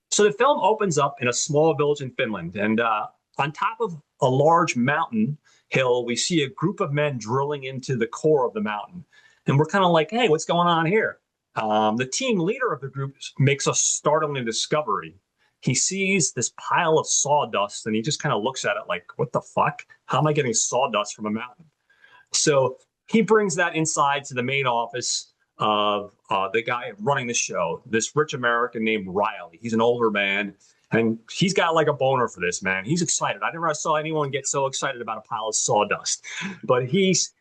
So the film opens up in a small village in Finland. And on top of a large mountain hill, we see a group of men drilling into the core of the mountain. And we're kind of like, hey, what's going on here? The team leader of the group makes a startling discovery. He sees this pile of sawdust and he just kind of looks at it like, what the fuck? How am I getting sawdust from a mountain? So he brings that inside to the main office of the guy running the show, this rich American named Riley. He's an older man, and he's got like a boner for this, man. He's excited. I never saw anyone get so excited about a pile of sawdust. But he's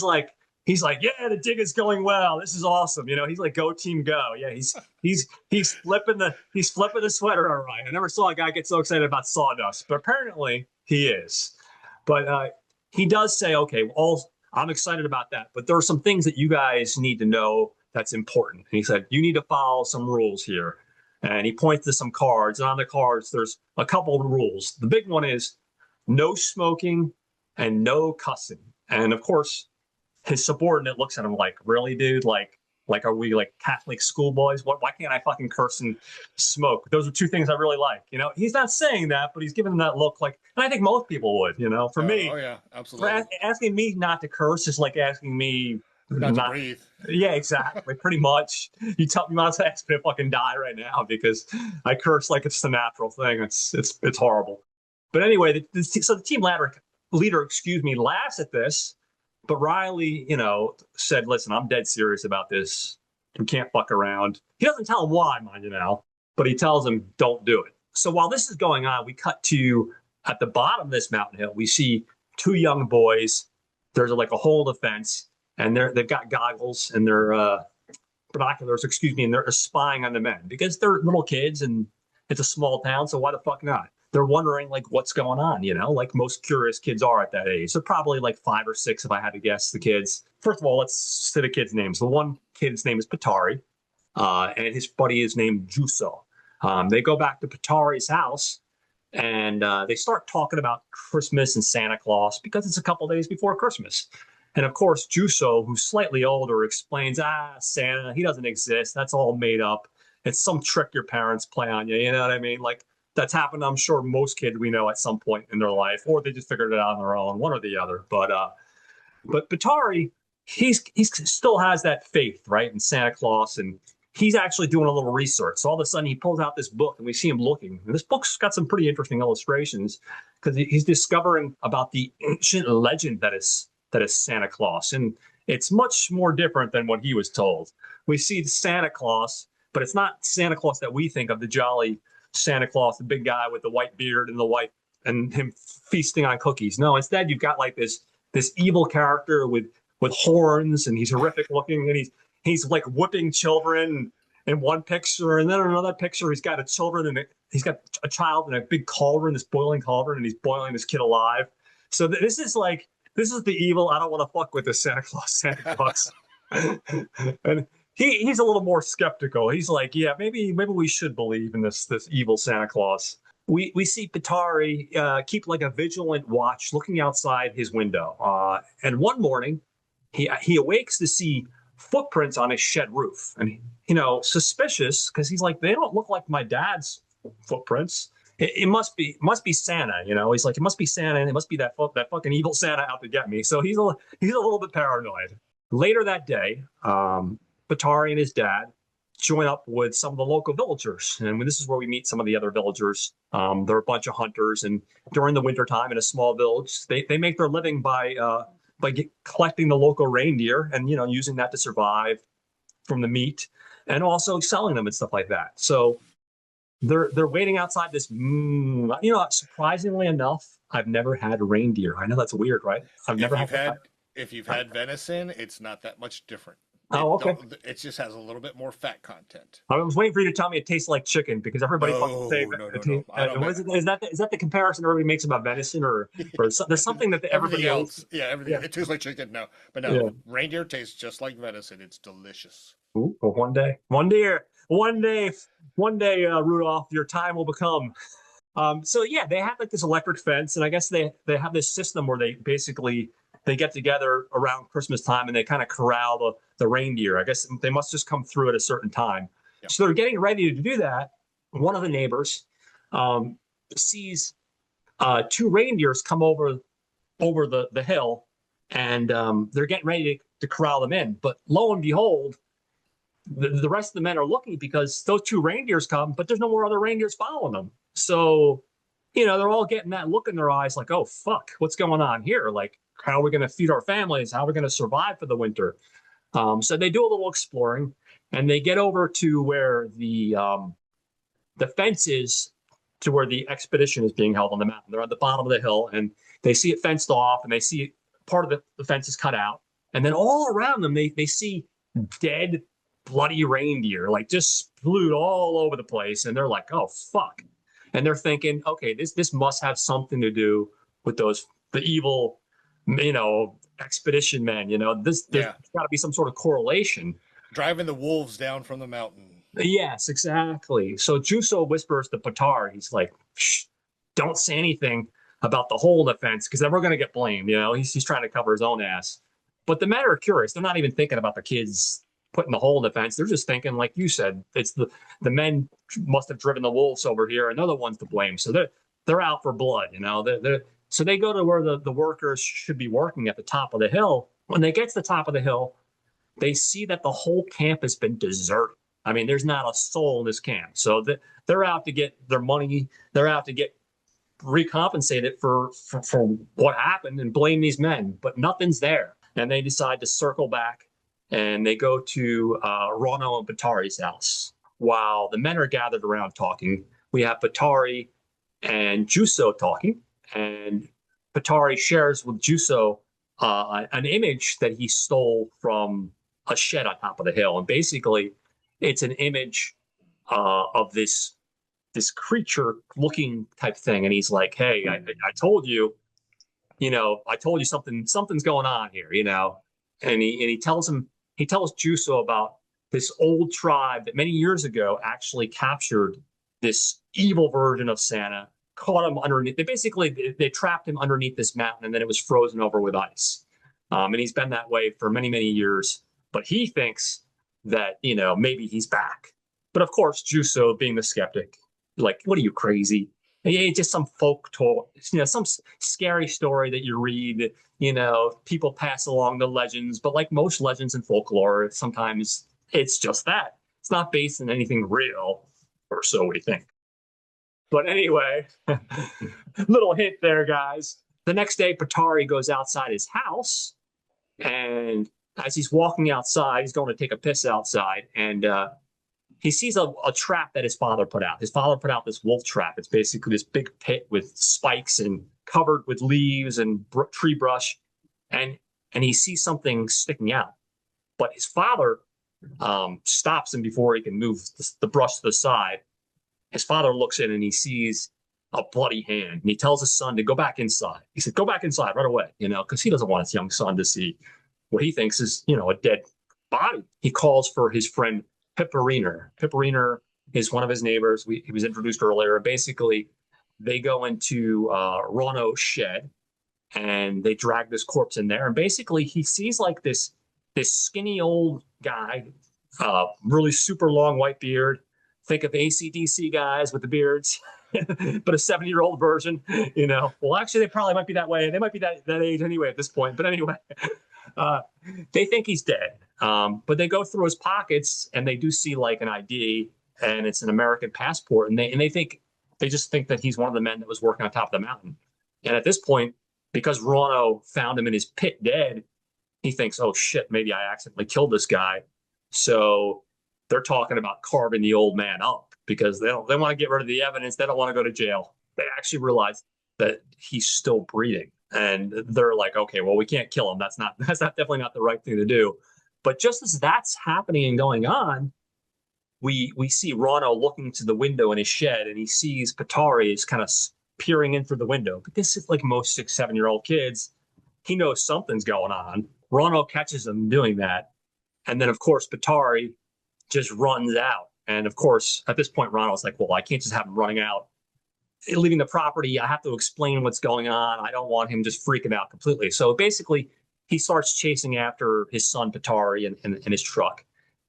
like, yeah, the dig is going well. This is awesome. You know, he's like, go team, go. Yeah, he's flipping the sweater all right. I never saw a guy get so excited about sawdust, but apparently he is. But he does say, okay, I'm excited about that, but there are some things that you guys need to know that's important. And he said, you need to follow some rules here. And he points to some cards, and on the cards, there's a couple of rules. The big one is no smoking and no cussing. And of course, his subordinate looks at him like, really, dude? Like, are we like Catholic schoolboys? Why can't I fucking curse and smoke? Those are two things I really like. You know, he's not saying that, but he's giving him that look like, and I think most people would, you know, for me. Oh yeah, absolutely. Asking me not to curse is like asking me not to breathe. Yeah, exactly. Pretty much. You might ask me to fucking die right now because I curse like it's the natural thing. It's horrible. But anyway, so the team leader, laughs at this. But Riley, you know, said, listen, I'm dead serious about this. We can't fuck around. He doesn't tell him why, mind you now, but he tells him, don't do it. So while this is going on, we cut to at the bottom of this mountain hill, we see two young boys. There's like a hole in the fence, and they've got goggles and they're binoculars, and they're spying on the men because they're little kids and it's a small town. So why the fuck not? They're wondering like what's going on, you know, like most curious kids are at that age. So probably like 5 or 6, if I had to guess the kids. First of all, let's say the kids' names. The one kid's name is Pietari, and his buddy is named Juuso. They go back to Pietari's house, and they start talking about Christmas and Santa Claus because it's a couple days before Christmas. And of course, Juuso, who's slightly older, explains, Santa, he doesn't exist. That's all made up. It's some trick your parents play on you. You know what I mean? Like, that's happened, I'm sure, most kids we know at some point in their life, or they just figured it out on their own, one or the other. But Pietari, he still has that faith, right, in Santa Claus, and he's actually doing a little research. So all of a sudden, he pulls out this book, and we see him looking. And this book's got some pretty interesting illustrations because he's discovering about the ancient legend that is Santa Claus, and it's much more different than what he was told. We see Santa Claus, but it's not Santa Claus that we think of, the jolly Santa Claus, the big guy with the white beard and him feasting on cookies. No, instead you've got like this evil character with horns, and he's horrific looking, and he's like whipping children in one picture, and then in another picture he's got he's got a child in a big cauldron, this boiling cauldron, and he's boiling this kid alive. So this is the evil. I don't want to fuck with this Santa Claus. And he's a little more skeptical. He's like, yeah, maybe we should believe in this evil Santa Claus. We see Pietari keep like a vigilant watch looking outside his window. And one morning, he awakes to see footprints on his shed roof. And, you know, suspicious because he's like, they don't look like my dad's footprints. It must be Santa, you know. He's like, it must be Santa, and it must be that fucking evil Santa out to get me. So he's a little bit paranoid. Later that day, Pietari and his dad join up with some of the local villagers. And this is where we meet some of the other villagers. They're a bunch of hunters. And during the wintertime in a small village, they make their living by collecting the local reindeer and, you know, using that to survive from the meat and also selling them and stuff like that. So they're waiting outside this, you know, surprisingly enough, I've never had reindeer. I know that's weird, right? If you've had venison, it's not that much different. Okay. It just has a little bit more fat content. I was waiting for you to tell me it tastes like chicken because everybody fucking say is that the comparison everybody makes about venison or there's something that everybody else? Yeah, everything. Yeah. It tastes like chicken. No, but no, yeah. Reindeer tastes just like venison. It's delicious. Ooh, well, one day, Rudolph, your time will become. So yeah, they have like this electric fence, and I guess they have this system where they get together around Christmas time and they kind of corral the reindeer. I guess they must just come through at a certain time. Yeah. So they're getting ready to do that. One of the neighbors sees 2 reindeers come over the hill, and they're getting ready to corral them in. But lo and behold, the rest of the men are looking because those 2 reindeers come, but there's no more other reindeers following them. So, you know, they're all getting that look in their eyes like, oh, fuck, what's going on here? Like, how are we going to feed our families? How are we going to survive for the winter? So they do a little exploring, and they get over to where the fence is, to where the expedition is being held on the mountain. They're at the bottom of the hill, and they see it fenced off, and they see part of the fence is cut out. And then all around them, they see dead, bloody reindeer, like just spewed all over the place. And they're like, oh, fuck. And they're thinking, okay, this must have something to do with the evil, expedition men. There's got to be some sort of correlation. Driving the wolves down from the mountain. Yes, exactly. So Juso whispers to Pietari, he's like, shh, don't say anything about the hole in the fence, because then we're going to get blamed. He's trying to cover his own ass. But the men are curious. They're not even thinking about the kids putting the hole in the fence. They're just thinking, like you said, it's the men must have driven the wolves over here, and they're the ones to blame. So they're out for blood. So they go to where the workers should be working at the top of the hill. When they get to the top of the hill, they see that the whole camp has been deserted. I mean, there's not a soul in this camp. So they're out to get their money. They're out to get recompensated for what happened and blame these men, but nothing's there. And they decide to circle back, and they go to Rauno and Pietari's house. While the men are gathered around talking, we have Pietari and Juso talking, and Pietari shares with Juso an image that he stole from a shed on top of the hill. And basically, it's an image of this creature looking type thing. And he's like, hey, I told you, I told you something's going on here, and he tells Juso about this old tribe that many years ago actually captured this evil version of Santa, caught him underneath. They trapped him underneath this mountain, and then it was frozen over with ice. And he's been that way for many, many years. But he thinks that, maybe he's back. But of course, Juso, being the skeptic, like, what are you, crazy? It's just some folk talk, some scary story that you read, people pass along the legends. But like most legends and folklore, sometimes it's just that. It's not based on anything real, or so we think. But anyway, little hint there, guys. The next day, Pietari goes outside his house, and as he's walking outside, he's going to take a piss outside, and he sees a trap that his father put out. His father put out this wolf trap. It's basically this big pit with spikes and covered with leaves and tree brush, and he sees something sticking out. But his father stops him before he can move the brush to the side. His father looks in and he sees a bloody hand, and he tells his son to go back inside. He said, go back inside right away, because he doesn't want his young son to see what he thinks is, a dead body. He calls for his friend Pietari. Pietari is one of his neighbors. He was introduced earlier. Basically, they go into Rauno's shed, and they drag this corpse in there. And basically, he sees like this skinny old guy, really super long white beard. Think of AC/DC guys with the beards, but a 70-year-old version. Well, actually, they probably might be that way. They might be that age anyway at this point. But anyway. They think he's dead, but they go through his pockets, and they do see like an ID, and it's an American passport, and they just think that he's one of the men that was working on top of the mountain. And at this point, because Rauno found him in his pit dead, he thinks, oh shit, maybe I accidentally killed this guy. So they're talking about carving the old man up, because they want to get rid of the evidence. They don't want to go to jail. They actually realize that he's still breathing. And they're like, okay, well, we can't kill him. That's definitely not the right thing to do. But just as that's happening and going on, we see Rauno looking to the window in his shed, and he sees Pietari is kind of peering in through the window. But this is like most 6-7-year-old kids. He knows something's going on. Rauno catches him doing that. And then, of course, Pietari just runs out. And of course, at this point, Rauno's like, well, I can't just have him running out, leaving the property. I have to explain what's going on. I don't want him just freaking out completely. So basically, he starts chasing after his son Pietari in his truck.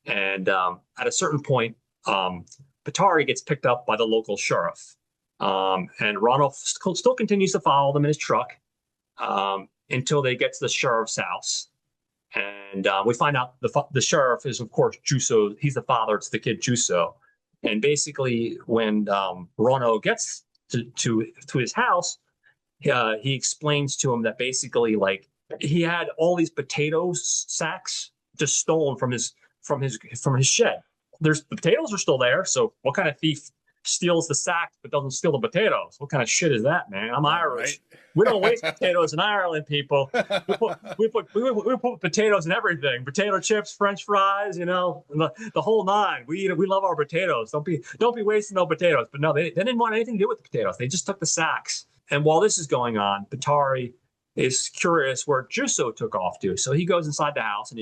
And at a certain point, Pietari gets picked up by the local sheriff. And Rauno still continues to follow them in his truck until they get to the sheriff's house. And we find out the sheriff is, of course, Juso. He's the father to the kid Juso. And basically, when Rauno gets to his house, he explains to him that basically, like, he had all these potato sacks just stolen from his shed. The potatoes are still there. So what kind of thief steals the sacks but doesn't steal the potatoes? What kind of shit is that, man? I'm Yeah, right. Irish. We don't waste potatoes in Ireland, people. We put potatoes in everything. Potato chips, French fries, the whole nine. We love our potatoes. Don't be wasting no potatoes. But no, they didn't want anything to do with the potatoes. They just took the sacks. And while this is going on, Pietari is curious where Juso took off to. So he goes inside the house and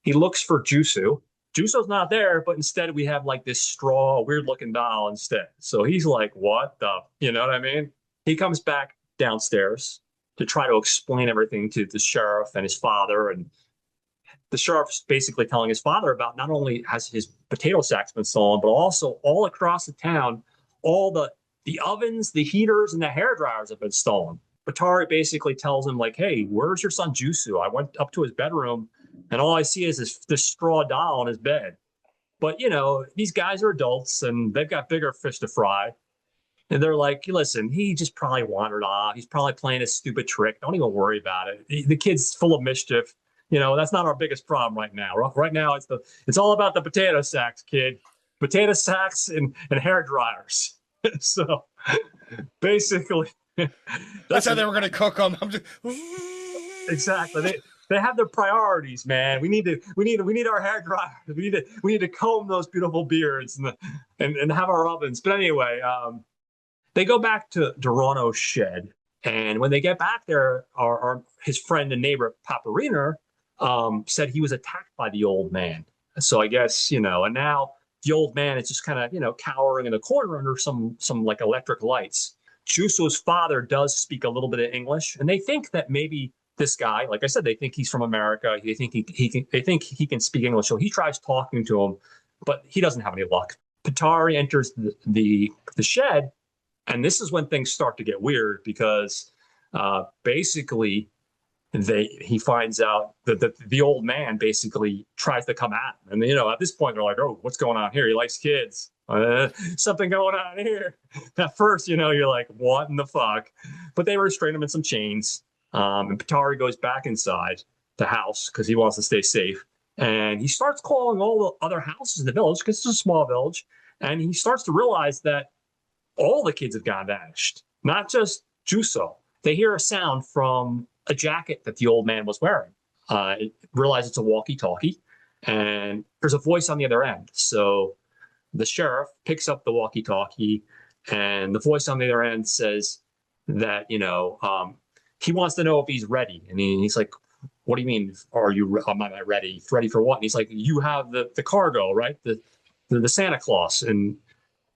he looks for Jusu. Juso's not there, but instead we have like this straw, weird looking doll instead. So he's like, what the, you know what I mean? He comes back downstairs to try to explain everything to the sheriff and his father. And the sheriff's basically telling his father about not only has his potato sacks been stolen, but also all across the town, all the ovens, the heaters, and the hair dryers have been stolen. Pietari basically tells him, like, hey, where's your son Jusu? I went up to his bedroom and all I see is this straw doll on his bed. But, these guys are adults and they've got bigger fish to fry. And they're like, listen, he just probably wandered off. He's probably playing a stupid trick. Don't even worry about it. The kid's full of mischief. That's not our biggest problem right now. Right now, it's all about the potato sacks, kid. Potato sacks and hair dryers. So basically, that's how they were going to cook them. Exactly. They have their priorities, man. We need our hair dryers. We need to comb those beautiful beards and have our ovens. But anyway, they go back to Rauno's shed, and when they get back there, his friend and neighbor Paparina said he was attacked by the old man. So I guess and now the old man is just kind of cowering in the corner under some like electric lights. Juso's father does speak a little bit of English, and they think that maybe this guy, like I said, they think he's from America. They think he can speak English. So he tries talking to him, but he doesn't have any luck. Pietari enters the shed, and this is when things start to get weird because basically he finds out that the old man basically tries to come at him. And at this point they're like, oh, what's going on here? He likes kids. Something going on here. At first, you're like, what in the fuck? But they restrain him in some chains. And Pietari goes back inside the house because he wants to stay safe. And he starts calling all the other houses in the village because it's a small village. And he starts to realize that all the kids have gone vanished, not just Juso. They hear a sound from a jacket that the old man was wearing. Realize it's a walkie-talkie, and there's a voice on the other end. So the sheriff picks up the walkie-talkie, and the voice on the other end says that, he wants to know if he's ready. And he's like, what do you mean? Am I ready? Ready for what? And he's like, you have the cargo, right? The Santa Claus. And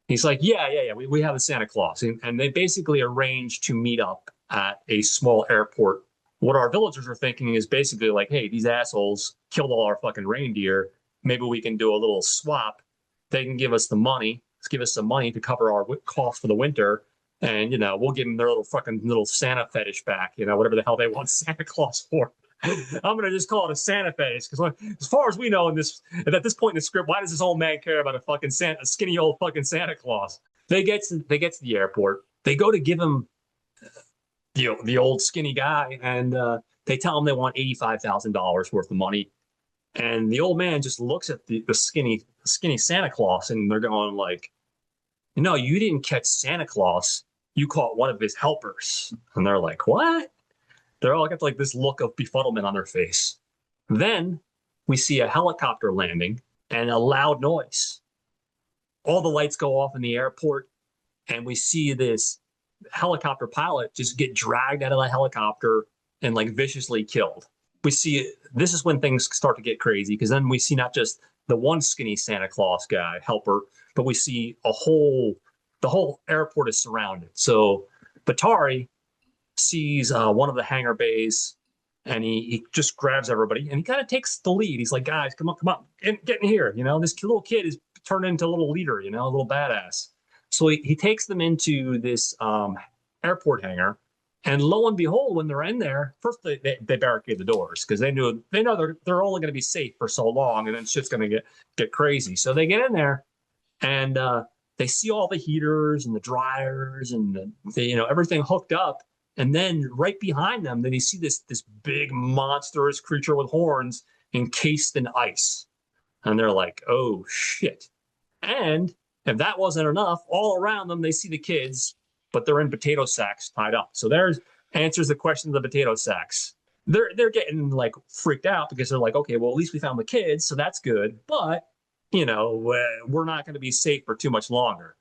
he's like, yeah. We have the Santa Claus. And they basically arrange to meet up at a small airport. What our villagers are thinking is basically like, hey, these assholes killed all our fucking reindeer. Maybe we can do a little swap. They can give us the money. Let's give us some money to cover our costs for the winter. And, we'll give them their little Santa fetish back, whatever the hell they want Santa Claus for. I'm going to just call it a Santa fetish because as far as we know at this point in the script, why does this old man care about a skinny old fucking Santa Claus? They get to the airport. They go to give him the old skinny guy, and they tell him they want $85,000 worth of money. And the old man just looks at the skinny Santa Claus, and they're going like, no, you didn't catch Santa Claus. You caught one of his helpers. And they're like, what? They're all got like this look of befuddlement on their face. Then we see a helicopter landing and a loud noise. All the lights go off in the airport, and we see this helicopter pilot just get dragged out of the helicopter and like viciously killed. We see this is when things start to get crazy because then we see not just the one skinny Santa Claus guy helper, but we see the whole airport is surrounded. So Pietari sees one of the hangar bays, and he just grabs everybody, and he kind of takes the lead. He's like, guys, come on, get in here. This little kid is turned into a little leader, a little badass. So he takes them into this airport hangar, and lo and behold, when they're in there, first they barricade the doors because they know they're only going to be safe for so long, and then shit's going to get crazy. So they get in there, and they see all the heaters and the dryers and everything hooked up. And then right behind them, then you see this big monstrous creature with horns encased in ice. And they're like, oh shit. And if that wasn't enough, all around them they see the kids, but they're in potato sacks tied up. So there's answers the question of the potato sacks. They're getting like freaked out because they're like, okay, well, at least we found the kids, so that's good. But we're not going to be safe for too much longer.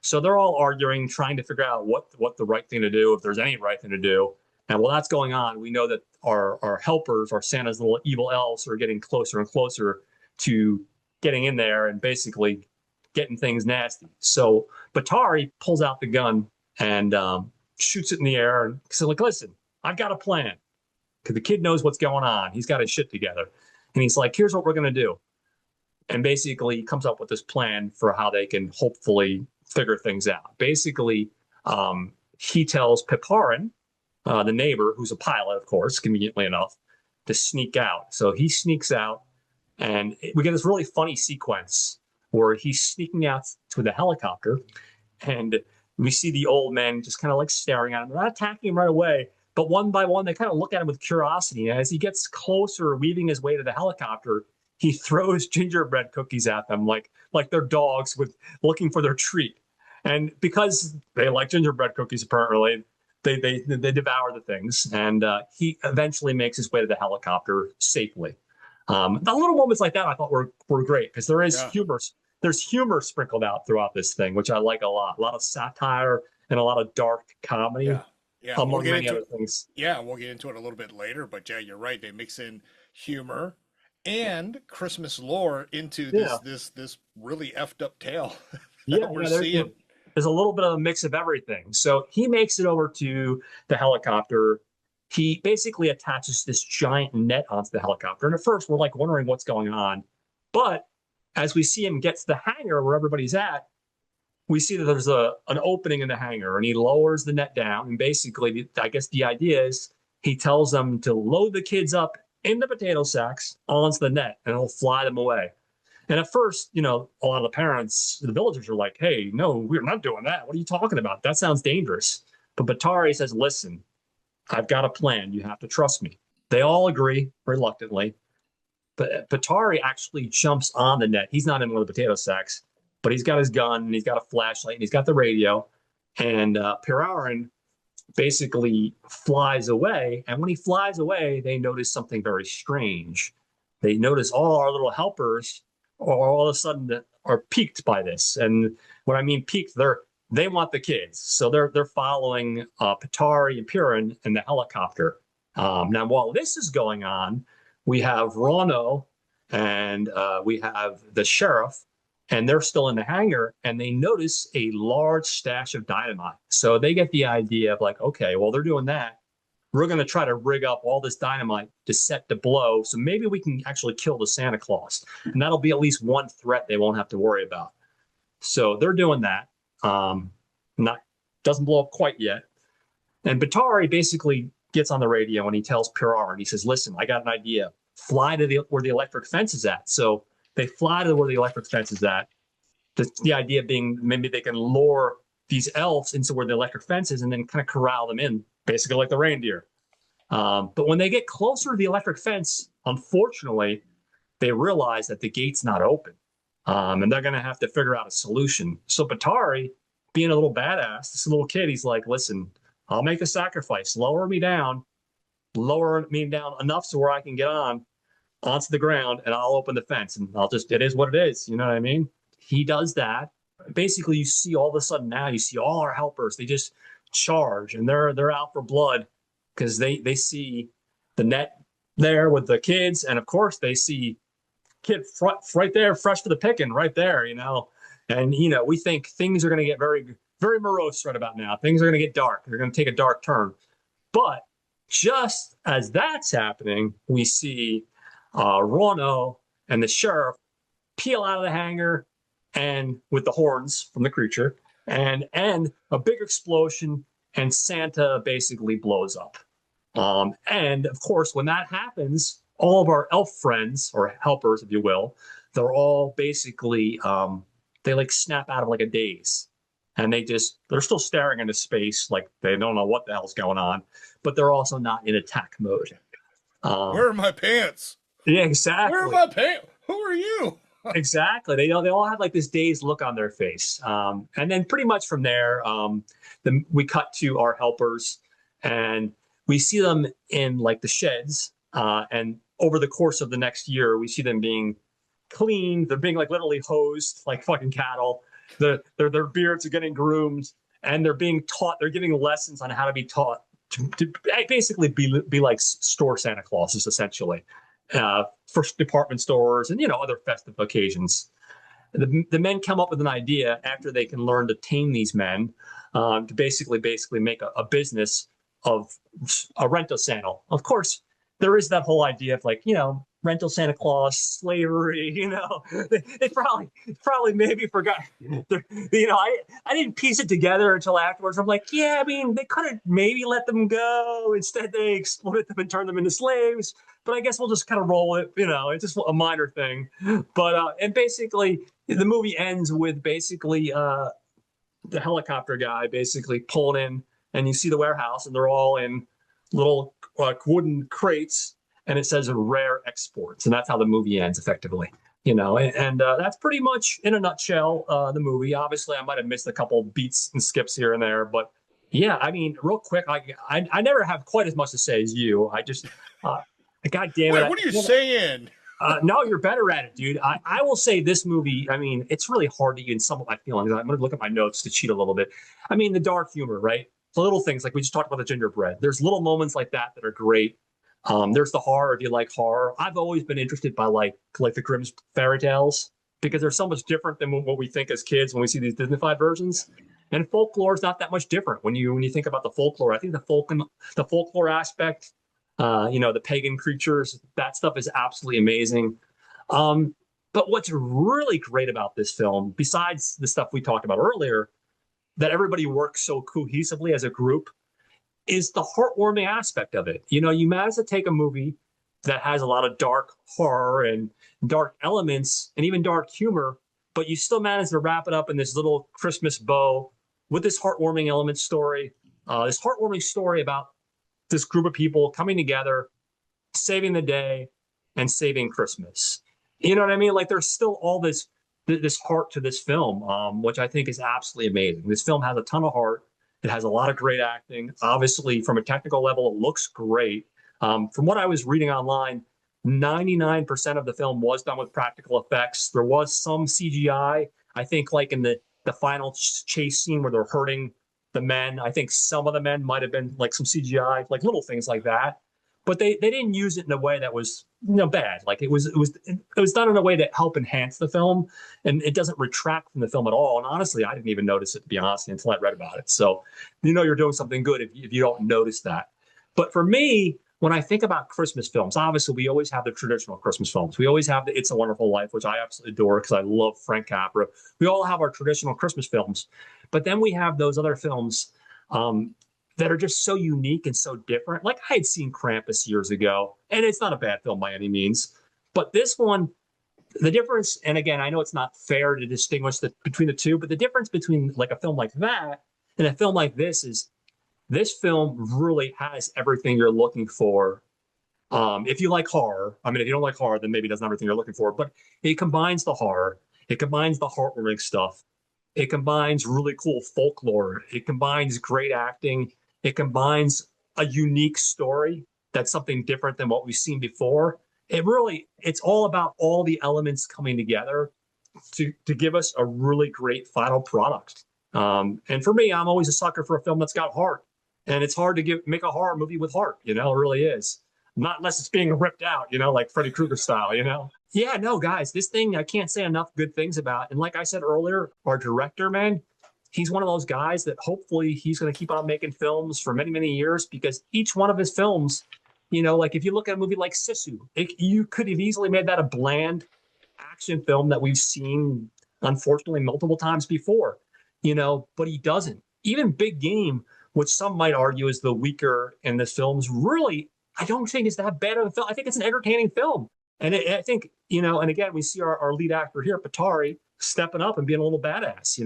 So they're all arguing, trying to figure out what the right thing to do, if there's any right thing to do. And while that's going on, we know that our helpers, our Santa's little evil elves, are getting closer and closer to getting in there and basically getting things nasty. So Pietari pulls out the gun and shoots it in the air and says, like, listen, I've got a plan. Because the kid knows what's going on. He's got his shit together. And he's like, here's what we're going to do. And basically he comes up with this plan for how they can hopefully figure things out. Basically, he tells Pietari, the neighbor, who's a pilot, of course, conveniently enough, to sneak out. So he sneaks out, and we get this really funny sequence where he's sneaking out to the helicopter, and we see the old men just kind of like staring at him. They're not attacking him right away, but one by one, they kind of look at him with curiosity. And as he gets closer, weaving his way to the helicopter, he throws gingerbread cookies at them like they're dogs with looking for their treat. And because they like gingerbread cookies, apparently, they devour the things. And he eventually makes his way to the helicopter safely. The little moments like that I thought were great because there is humor. There's humor sprinkled out throughout this thing, which I like a lot. A lot of satire and a lot of dark comedy. Yeah, among many other things. Yeah, we'll get into it a little bit later, but yeah, you're right. They mix in humor and Christmas lore into this really effed up tale that we're seeing. There's a little bit of a mix of everything. So he makes it over to the helicopter. He basically attaches this giant net onto the helicopter. And at first, we're like wondering what's going on. But as we see him get to the hangar where everybody's at, we see that there's an opening in the hangar, and he lowers the net down. And basically, I guess the idea is he tells them to load the kids up in the potato sacks onto the net, and he'll fly them away. And at first, a lot of the parents, the villagers are like, hey, no, we're not doing that. What are you talking about? That sounds dangerous. But Pietari says, listen, I've got a plan. You have to trust me. They all agree reluctantly. But Pietari actually jumps on the net. He's not in one of the potato sacks, but he's got his gun, and he's got a flashlight, and he's got the radio. And Pietari basically flies away. And when he flies away, they notice something very strange. They notice all our little helpers all of a sudden are piqued by this. And when I mean piqued, they want the kids. So they're following Pietari and Pietari in the helicopter. Now, while this is going on, we have Rauno and we have the sheriff, and they're still in the hangar, and they notice a large stash of dynamite. So they get the idea of like, okay, well, they're doing that. We're going to try to rig up all this dynamite to set the blow. So maybe we can actually kill the Santa Claus. And that'll be at least one threat they won't have to worry about. So they're doing that. Doesn't blow up quite yet. And Pietari basically gets on the radio and he tells Pietari, he says, listen, I got an idea. Fly to where the electric fence is at. So they fly to where the electric fence is at. The idea being maybe they can lure these elves into where the electric fence is and then kind of corral them in, basically like the reindeer. But when they get closer to the electric fence, unfortunately, they realize that the gate's not open. And they're going to have to figure out a solution. So Pietari, being a little badass, this little kid, he's like, listen, I'll make a sacrifice. Lower me down enough so where I can get onto the ground, and I'll open the fence, and it is what it is. You know what I mean? He does that. Basically, you see all of a sudden now, you see all our helpers, they just charge, and they're out for blood because they see the net there with the kids, and of course they see kid right there, fresh to the picking, right there, And we think things are going to get very, very morose right about now. Things are going to get dark. They're going to take a dark turn. But just as that's happening, we see Rauno and the sheriff peel out of the hangar and with the horns from the creature and a big explosion, and Santa basically blows up. And of course, when that happens, all of our elf friends or helpers, if you will, they're all basically they like snap out of like a daze. and they're still staring into space like they don't know what the hell's going on, but they're also not in attack mode. Where are my pants? Yeah, exactly. Where are my pants? Who are you? Exactly. They all have like this dazed look on their face. And then pretty much from there, we cut to our helpers and we see them in like the sheds. And over the course of the next year, we see them being cleaned. They're being like literally hosed like fucking cattle. Their beards are getting groomed and they're being taught, they're giving lessons on how to be taught to basically be like store Santa Clauses, essentially. For department stores and other festive occasions. The men come up with an idea after they can learn to tame these men to basically make a business of a rental Santa. Of course, there is that whole idea of like rental Santa Claus, slavery. They probably maybe forgot. I didn't piece it together until afterwards. I'm like, yeah, I mean, they could have maybe let them go. Instead, they exploited them and turned them into slaves. But I guess we'll just kind of roll it. It's just a minor thing. But and basically, the movie ends with basically the helicopter guy basically pulling in, and you see the warehouse, and they're all in little wooden crates, and it says rare exports, and that's how the movie ends effectively. And that's pretty much in a nutshell the movie. Obviously, I might have missed a couple beats and skips here and there, but yeah, I mean, real quick, I never have quite as much to say as you. I just God damn it. Wait, what are you saying? No, you're better at it, dude. I will say this movie, I mean, it's really hard to even sum up my feelings. I'm going to look at my notes to cheat a little bit. I mean, the dark humor, right? The little things, like we just talked about the gingerbread. There's little moments like that are great. There's the horror, if you like horror. I've always been interested by like the Grimm's fairy tales because they're so much different than what we think as kids when we see these Disneyfied versions. And folklore is not that much different when you think about the folklore. I think the folklore aspect, the pagan creatures, that stuff is absolutely amazing. But what's really great about this film, besides the stuff we talked about earlier, that everybody works so cohesively as a group, is the heartwarming aspect of it. You manage to take a movie that has a lot of dark horror and dark elements and even dark humor, but you still manage to wrap it up in this little Christmas bow with this heartwarming element story, this heartwarming story about this group of people coming together, saving the day, and saving Christmas. You know what I mean? Like there's still all this heart to this film, which I think is absolutely amazing. This film has a ton of heart. It has a lot of great acting. Obviously, from a technical level, it looks great. From what I was reading online, 99% of the film was done with practical effects. There was some CGI. I think like in the final chase scene where they're hurting the men, I think some of the men might have been like some CGI, like little things like that. But they didn't use it in a way that was bad. Like it was done in a way to help enhance the film, and it doesn't retract from the film at all. And honestly, I didn't even notice it, to be honest, until I read about it. So you're doing something good if you don't notice that. But for me, when I think about Christmas films, obviously we always have the traditional Christmas films. We always have the It's a Wonderful Life, which I absolutely adore because I love Frank Capra. We all have our traditional Christmas films, but then we have those other films that are just so unique and so different. Like I had seen Krampus years ago, and it's not a bad film by any means. But this one, the difference, and again, I know it's not fair to distinguish between the two, but the difference between like a film like that and a film like this is this film really has everything you're looking for. If you like horror, I mean, if you don't like horror, then maybe it doesn't have everything you're looking for, but it combines the horror, it combines the heartwarming stuff, it combines really cool folklore, it combines great acting, it combines a unique story that's something different than what we've seen before. It's all about all the elements coming together to give us a really great final product. And for me, I'm always a sucker for a film that's got heart. And it's hard to make a horror movie with heart, it really is. Not unless it's being ripped out, like Freddy Krueger style, Yeah, no, guys, this thing I can't say enough good things about. And like I said earlier, our director, man, he's one of those guys that hopefully he's going to keep on making films for many, many years because each one of his films, like if you look at a movie like Sisu, you could have easily made that a bland action film that we've seen, unfortunately, multiple times before, but he doesn't. Even Big Game, which some might argue is the weaker in this film's really, I don't think it's that bad of a film. I think it's an entertaining film. And I think, and again, we see our lead actor here, Pietari, stepping up and being a little badass,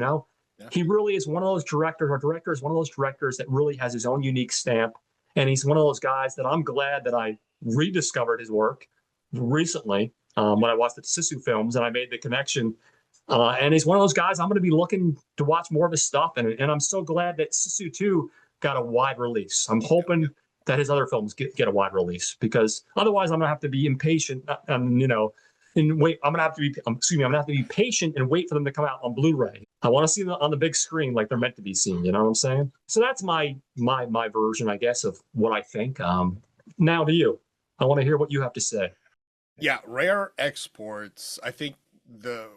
Yeah. He really is one of those directors. Our director is one of those directors that really has his own unique stamp. And he's one of those guys that I'm glad that I rediscovered his work recently when I watched the Sisu films and I made the connection. And he's one of those guys I'm going to be looking to watch more of his stuff. And I'm so glad that Sisu 2 got a wide release. I'm hoping that his other films get a wide release because otherwise I'm going to have to be impatient and, and wait. I'm going to have to be, excuse me, I'm going to have to be patient and wait for them to come out on Blu-ray. I want to see them on the big screen like they're meant to be seen. You know what I'm saying? So that's my version, I guess, of what I think. Now to you. I want to hear what you have to say. Yeah, rare exports. I think the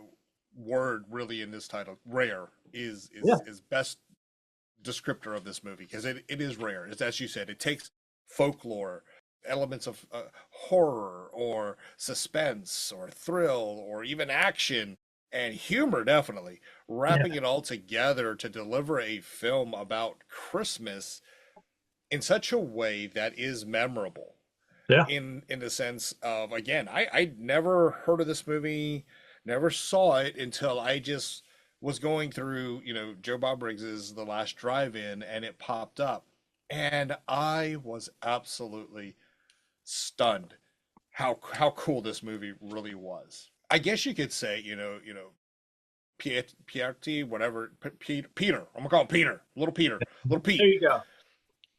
word really in this title, rare, is best descriptor of this movie because it is rare. It's, as you said, it takes folklore, elements of horror or suspense or thrill or even action and humor, definitely, wrapping it all together to deliver a film about Christmas in such a way that is memorable. Yeah. In the sense of, again, I never heard of this movie, never saw it until I just was going through, Joe Bob Briggs's The Last Drive-In, and it popped up, and I was absolutely stunned how cool this movie really was. I guess you could say, Pietari, whatever, Peter. I'm gonna call him Peter, little There Pete. you go.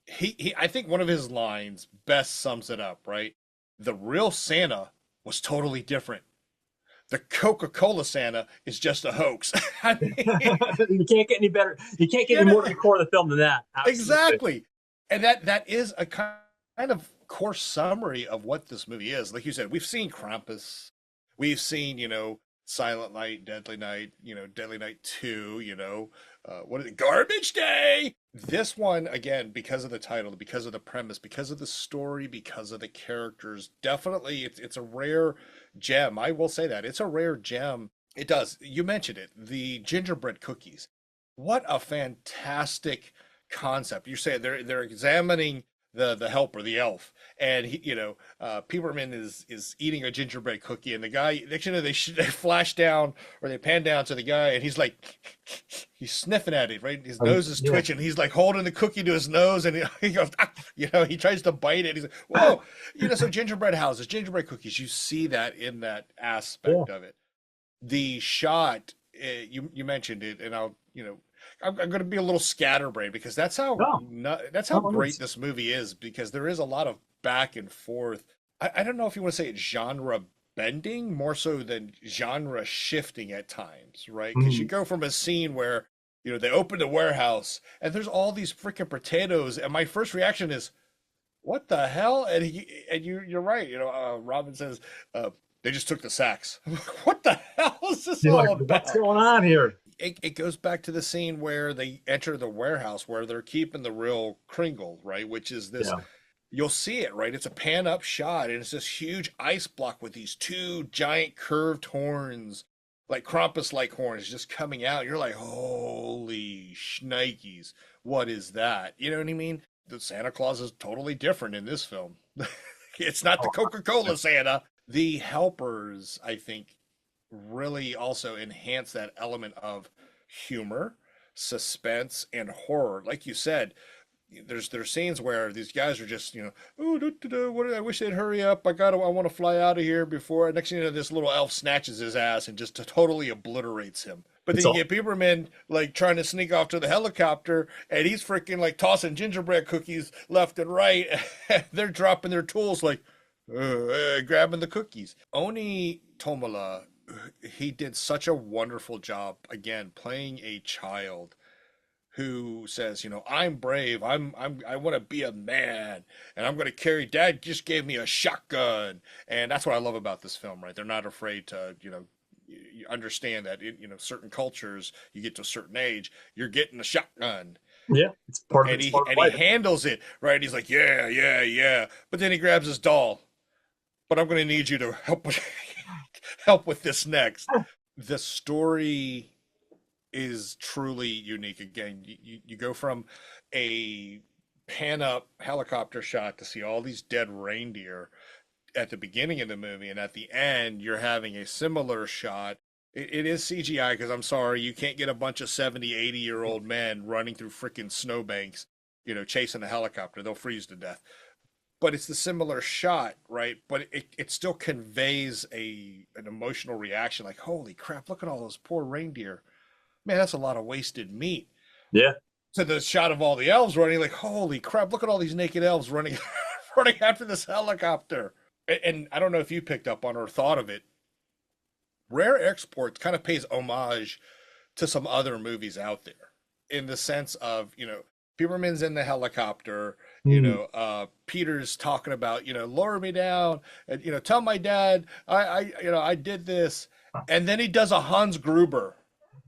He I think one of his lines best sums it up, right? The real Santa was totally different. The Coca-Cola Santa is just a hoax. I mean, You can't get any better. You can't get any more to the core of the film than that. Absolutely. exactly. And that is a kind of core summary of what this movie is. Like you said, we've seen Krampus. We've seen, Silent Night, Deadly Night, Deadly Night 2, what is it? Garbage Day. This one, again, because of the title, because of the premise, because of the story, because of the characters, definitely it's a rare gem. I will say that. It's a rare gem. It does. You mentioned it. The gingerbread cookies. What a fantastic concept. You say they're examining the helper, the elf, and Peterman is eating a gingerbread cookie, and the guy, next you know, they flash down or they pan down to the guy, and he's like, he's sniffing at it, right? His nose is twitching. He's like holding the cookie to his nose, and he goes, he tries to bite it. He's like, whoa, so gingerbread houses, gingerbread cookies. You see that in that aspect of it. The shot, you mentioned it, and I'm going to be a little scatterbrained because that's how great this movie is, because there is a lot of back and forth. I don't know if you want to say it's genre bending more so than genre shifting at times, right? Because you go from a scene where they open the warehouse and there's all these freaking potatoes, and my first reaction is, what the hell? And you're right. Robin says, they just took the sacks. What the hell is this all about? What's going on here? It goes back to the scene where they enter the warehouse where they're keeping the real Kringle, right? Which is this, you'll see it, right? It's a pan up shot, and it's this huge ice block with these two giant curved horns, like Krampus-like horns just coming out. You're like, holy shnikes, what is that? You know what I mean? The Santa Claus is totally different in this film. It's not the Coca-Cola Santa. The helpers, I think, really also enhance that element of humor, suspense, and horror. Like you said, there's scenes where these guys are just, what, I wish they'd hurry up. I want to fly out of here before. Next thing you know, this little elf snatches his ass and just totally obliterates him. But then you get Peterman like trying to sneak off to the helicopter, and he's freaking like tossing gingerbread cookies left and right. They're dropping their tools like grabbing the cookies. Onni Tommila, he did such a wonderful job, again, playing a child who says, I'm brave. I want to be a man, and I'm going to carry. Dad just gave me a shotgun, and that's what I love about this film. Right? They're not afraid to, you understand that certain cultures, you get to a certain age, you're getting a shotgun. Yeah, it's part of he handles it right. He's like, yeah, but then he grabs his doll. But I'm going to need you to help with this next. The story is truly unique. Again, you go from a pan up helicopter shot to see all these dead reindeer at the beginning of the movie, and at the end you're having a similar shot It is CGI because I'm sorry, you can't get a bunch of 70, 80-year-old men running through freaking snowbanks, chasing a helicopter. They'll freeze to death. But it's the similar shot, right? But it still conveys an emotional reaction like, holy crap, look at all those poor reindeer. Man, that's a lot of wasted meat. Yeah. To the shot of all the elves running, like, holy crap, look at all these naked elves running running after this helicopter. And I don't know if you picked up on or thought of it. Rare Exports kind of pays homage to some other movies out there in the sense of, Peterman's in the helicopter, Peter's talking about, lower me down and, tell my dad I did this. And then he does a Hans Gruber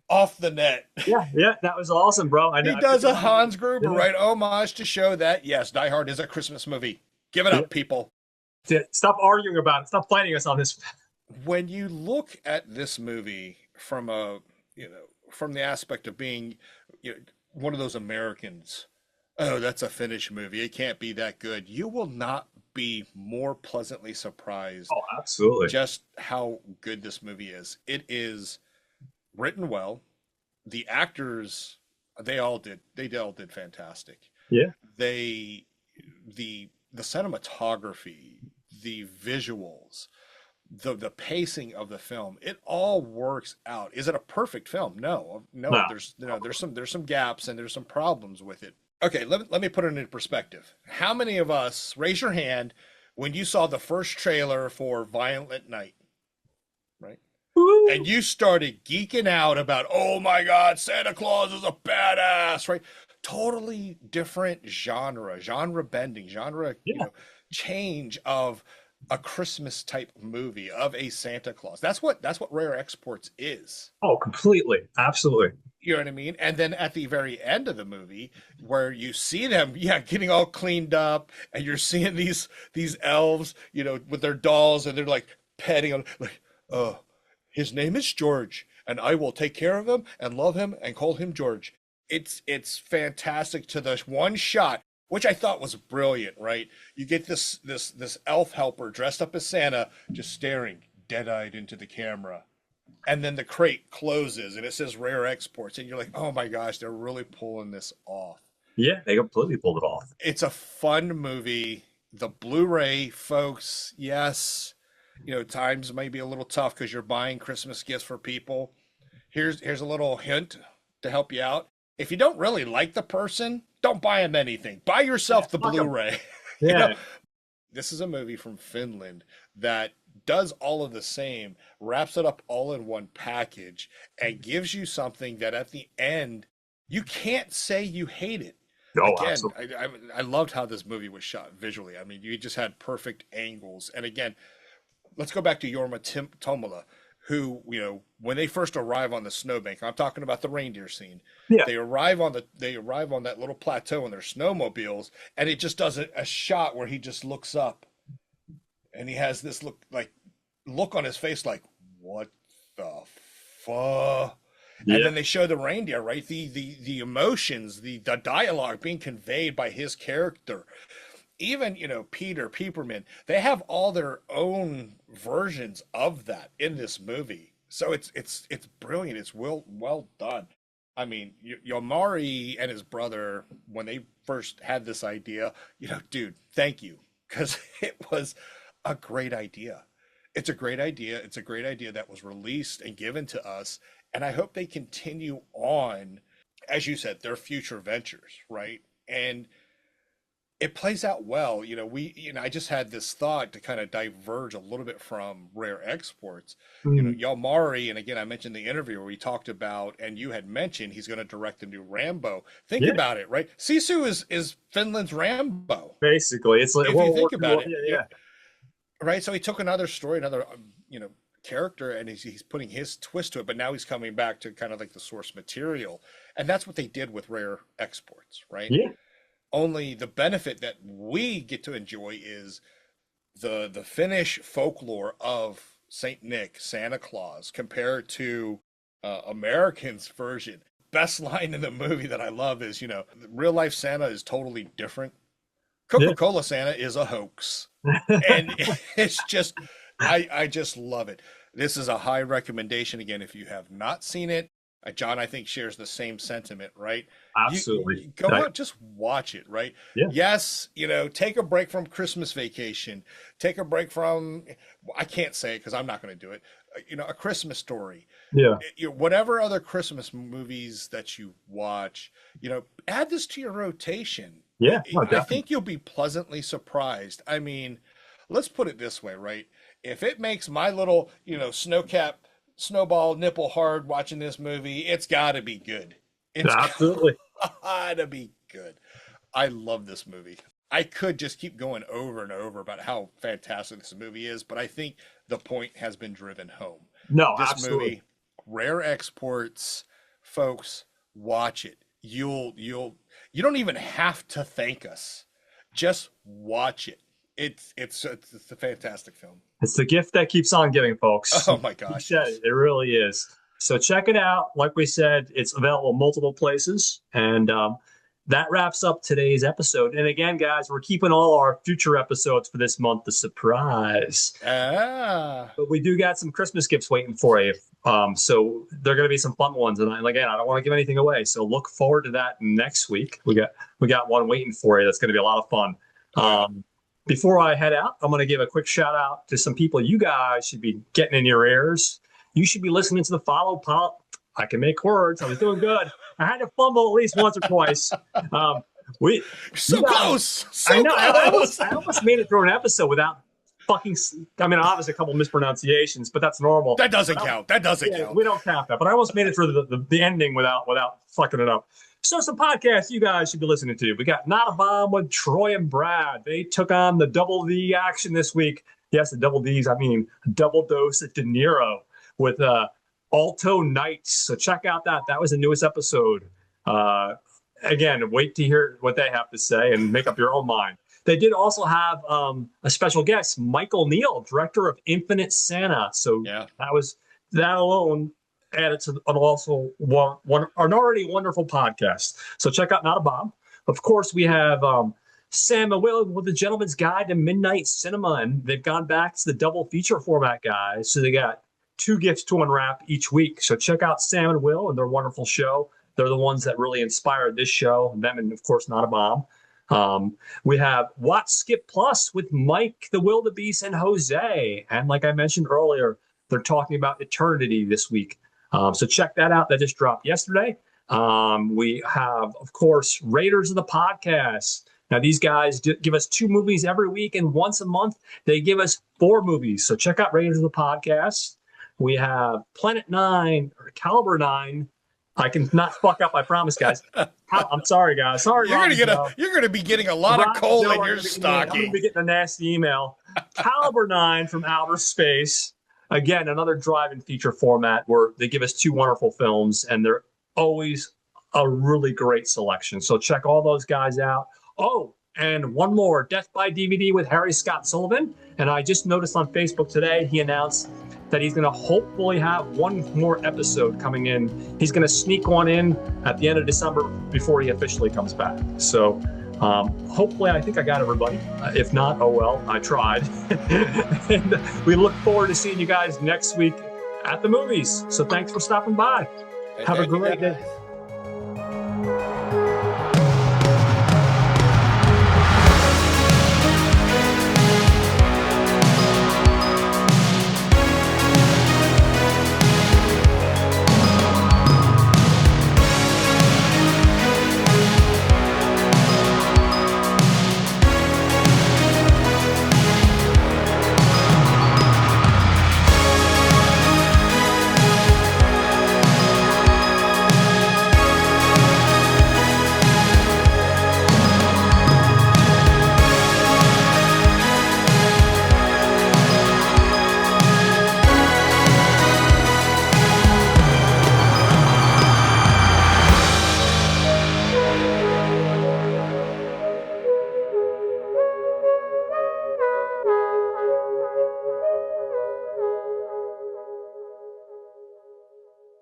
off the net. Yeah, that was awesome, bro. He does a Hans Gruber, right? Homage to show that, yes, Die Hard is a Christmas movie. Give it up, people. Stop arguing about it. Stop fighting us on this. When you look at this movie from from the aspect of being one of those Americans, oh, that's a Finnish movie, it can't be that good, you will not be more pleasantly surprised. Oh, absolutely. Just how good this movie is. It is written well. The actors, they all did fantastic. Yeah. The cinematography, the visuals, the pacing of the film, it all works out. Is it a perfect film? No. There's some gaps and there's some problems with it. Okay, let me put it into perspective. How many of us, raise your hand, when you saw the first trailer for Violent Night, right? Ooh. And you started geeking out about, oh my God, Santa Claus is a badass, right? Totally different genre bending, change of a Christmas type movie of a Santa Claus. That's what Rare Exports is. Oh, completely. Absolutely. You know what I mean? And then at the very end of the movie, where you see them, getting all cleaned up, and you're seeing these elves, with their dolls, and they're like petting them, like, oh, his name is George, and I will take care of him and love him and call him George. It's fantastic to the one shot, which I thought was brilliant, right? You get this elf helper dressed up as Santa, just staring dead-eyed into the camera. And then the crate closes and it says Rare Exports. And you're like, oh my gosh, they're really pulling this off. Yeah, they completely pulled it off. It's a fun movie. The Blu-ray, folks, yes, times may be a little tough because you're buying Christmas gifts for people. Here's a little hint to help you out. If you don't really like the person, don't buy them anything. Buy yourself the Blu-ray. Yeah. This is a movie from Finland that does all of the same, wraps it up all in one package, and gives you something that at the end, you can't say you hate it. Oh, again, absolutely. I loved how this movie was shot visually. I mean, you just had perfect angles. And again, let's go back to Jorma Tommila, who, when they first arrive on the snowbank, I'm talking about the reindeer scene. Yeah. They arrive on that little plateau in their snowmobiles, and it just does a shot where he just looks up, and he has this look on his face, like, what the fuck? Yeah. And then they show the reindeer, right? The emotions, the dialogue being conveyed by his character. Even, Peter, Peterman, they have all their own versions of that in this movie. So it's brilliant. It's well done. I mean, Jalmari and his brother, when they first had this idea, dude, thank you. Because it was a great idea. It's a great idea. It's a great idea that was released and given to us. And I hope they continue on, as you said, their future ventures, right? And it plays out well. I just had this thought to kind of diverge a little bit from Rare Exports. Mm-hmm. Jalmari, and again, I mentioned the interview where we talked about, and you had mentioned he's going to direct the new Rambo. Think about it, right? Sisu is Finland's Rambo. Basically, it's like, if you think about it, yeah. Right? So he took another story, another, character, and he's putting his twist to it, but now he's coming back to kind of like the source material. And that's what they did with Rare Exports, right? Yeah. Only the benefit that we get to enjoy is the Finnish folklore of Saint Nick, Santa Claus, compared to Americans' version. Best line in the movie that I love is, real life Santa is totally different. Coca-Cola Santa is a hoax. And it's just, I just love it. This is a high recommendation. Again, if you have not seen it, John, I think shares the same sentiment, right? Absolutely. You go out, just watch it, right? Yeah. Yes, take a break from Christmas Vacation. Take a break from, I can't say it because I'm not going to do it. A Christmas Story. Yeah. Whatever other Christmas movies that you watch, add this to your rotation. Yeah. I think you'll be pleasantly surprised. I mean, let's put it this way, right? If it makes my little, snowball nipple hard watching this movie, it's got to be good. It's absolutely got to be good. I love this movie. I could just keep going over and over about how fantastic this movie is, but I think the point has been driven home. No, this absolutely. Movie, rare exports, folks, watch it. You don't even have to thank us. Just watch it. It's a fantastic film. It's the gift that keeps on giving, folks. Oh my gosh. It really is. So check it out. Like we said, it's available in multiple places. And that wraps up today's episode. And again, guys, we're keeping all our future episodes for this month a surprise. But we do got some Christmas gifts waiting for you. So they're going to be some fun ones. And again, I don't want to give anything away. So look forward to that next week. We got one waiting for you. That's going to be a lot of fun. Before I head out, I'm going to give a quick shout out to some people you guys should be getting in your ears. You should be listening to the Follow Pop. I can make words. I was doing good. I had to fumble at least once or twice. So close. I know. I almost made it through an episode without fucking. Obviously a couple mispronunciations, but that's normal. That doesn't count. That doesn't count. We don't count that. But I almost made it through the ending without fucking it up. So some podcasts you guys should be listening to. We got Not a Bomb with Troy and Brad. They took on the Double D action this week. Yes, the Double Ds. Double Dose of De Niro with Alto Knights. So check out that. That was the newest episode. Again, wait to hear what they have to say and make up your own mind. They did also have a special guest, Michael Neal, director of Infinite Santa. So that alone added to an already wonderful podcast. So check out Not a Bomb. Of course, we have Sam and Will with the Gentleman's Guide to Midnight Cinema, and they've gone back to the double feature format, guys. So they got 2 gifts to unwrap each week. So check out Sam and Will and their wonderful show. They're the ones that really inspired this show, them and, of course, Not a Bomb. We have Watch Skip Plus with Mike, the Wildebeest, and Jose. And like I mentioned earlier, they're talking about eternity this week. So check that out. That just dropped yesterday. We have, of course, Raiders of the Podcast. Now, these guys give us 2 movies every week, and once a month, they give us 4 movies. So check out Raiders of the Podcast. We have Planet 9, or Caliber 9. I can not fuck up, I promise, guys. I'm sorry, guys. Sorry, you're gonna be getting a lot of coal in your stocking. I'm gonna be getting a nasty email. Caliber 9 from outer space. Again, another drive-in feature format where they give us 2 wonderful films, and they're always a really great selection. So check all those guys out. Oh, and one more, Death by DVD with Harry Scott Sullivan. And I just noticed on Facebook today, he announced that he's going to hopefully have 1 more episode coming in. He's going to sneak one in at the end of December before he officially comes back. So hopefully, I think I got everybody. If not, oh well, I tried. And we look forward to seeing you guys next week at the movies. So thanks for stopping by. Have a great day.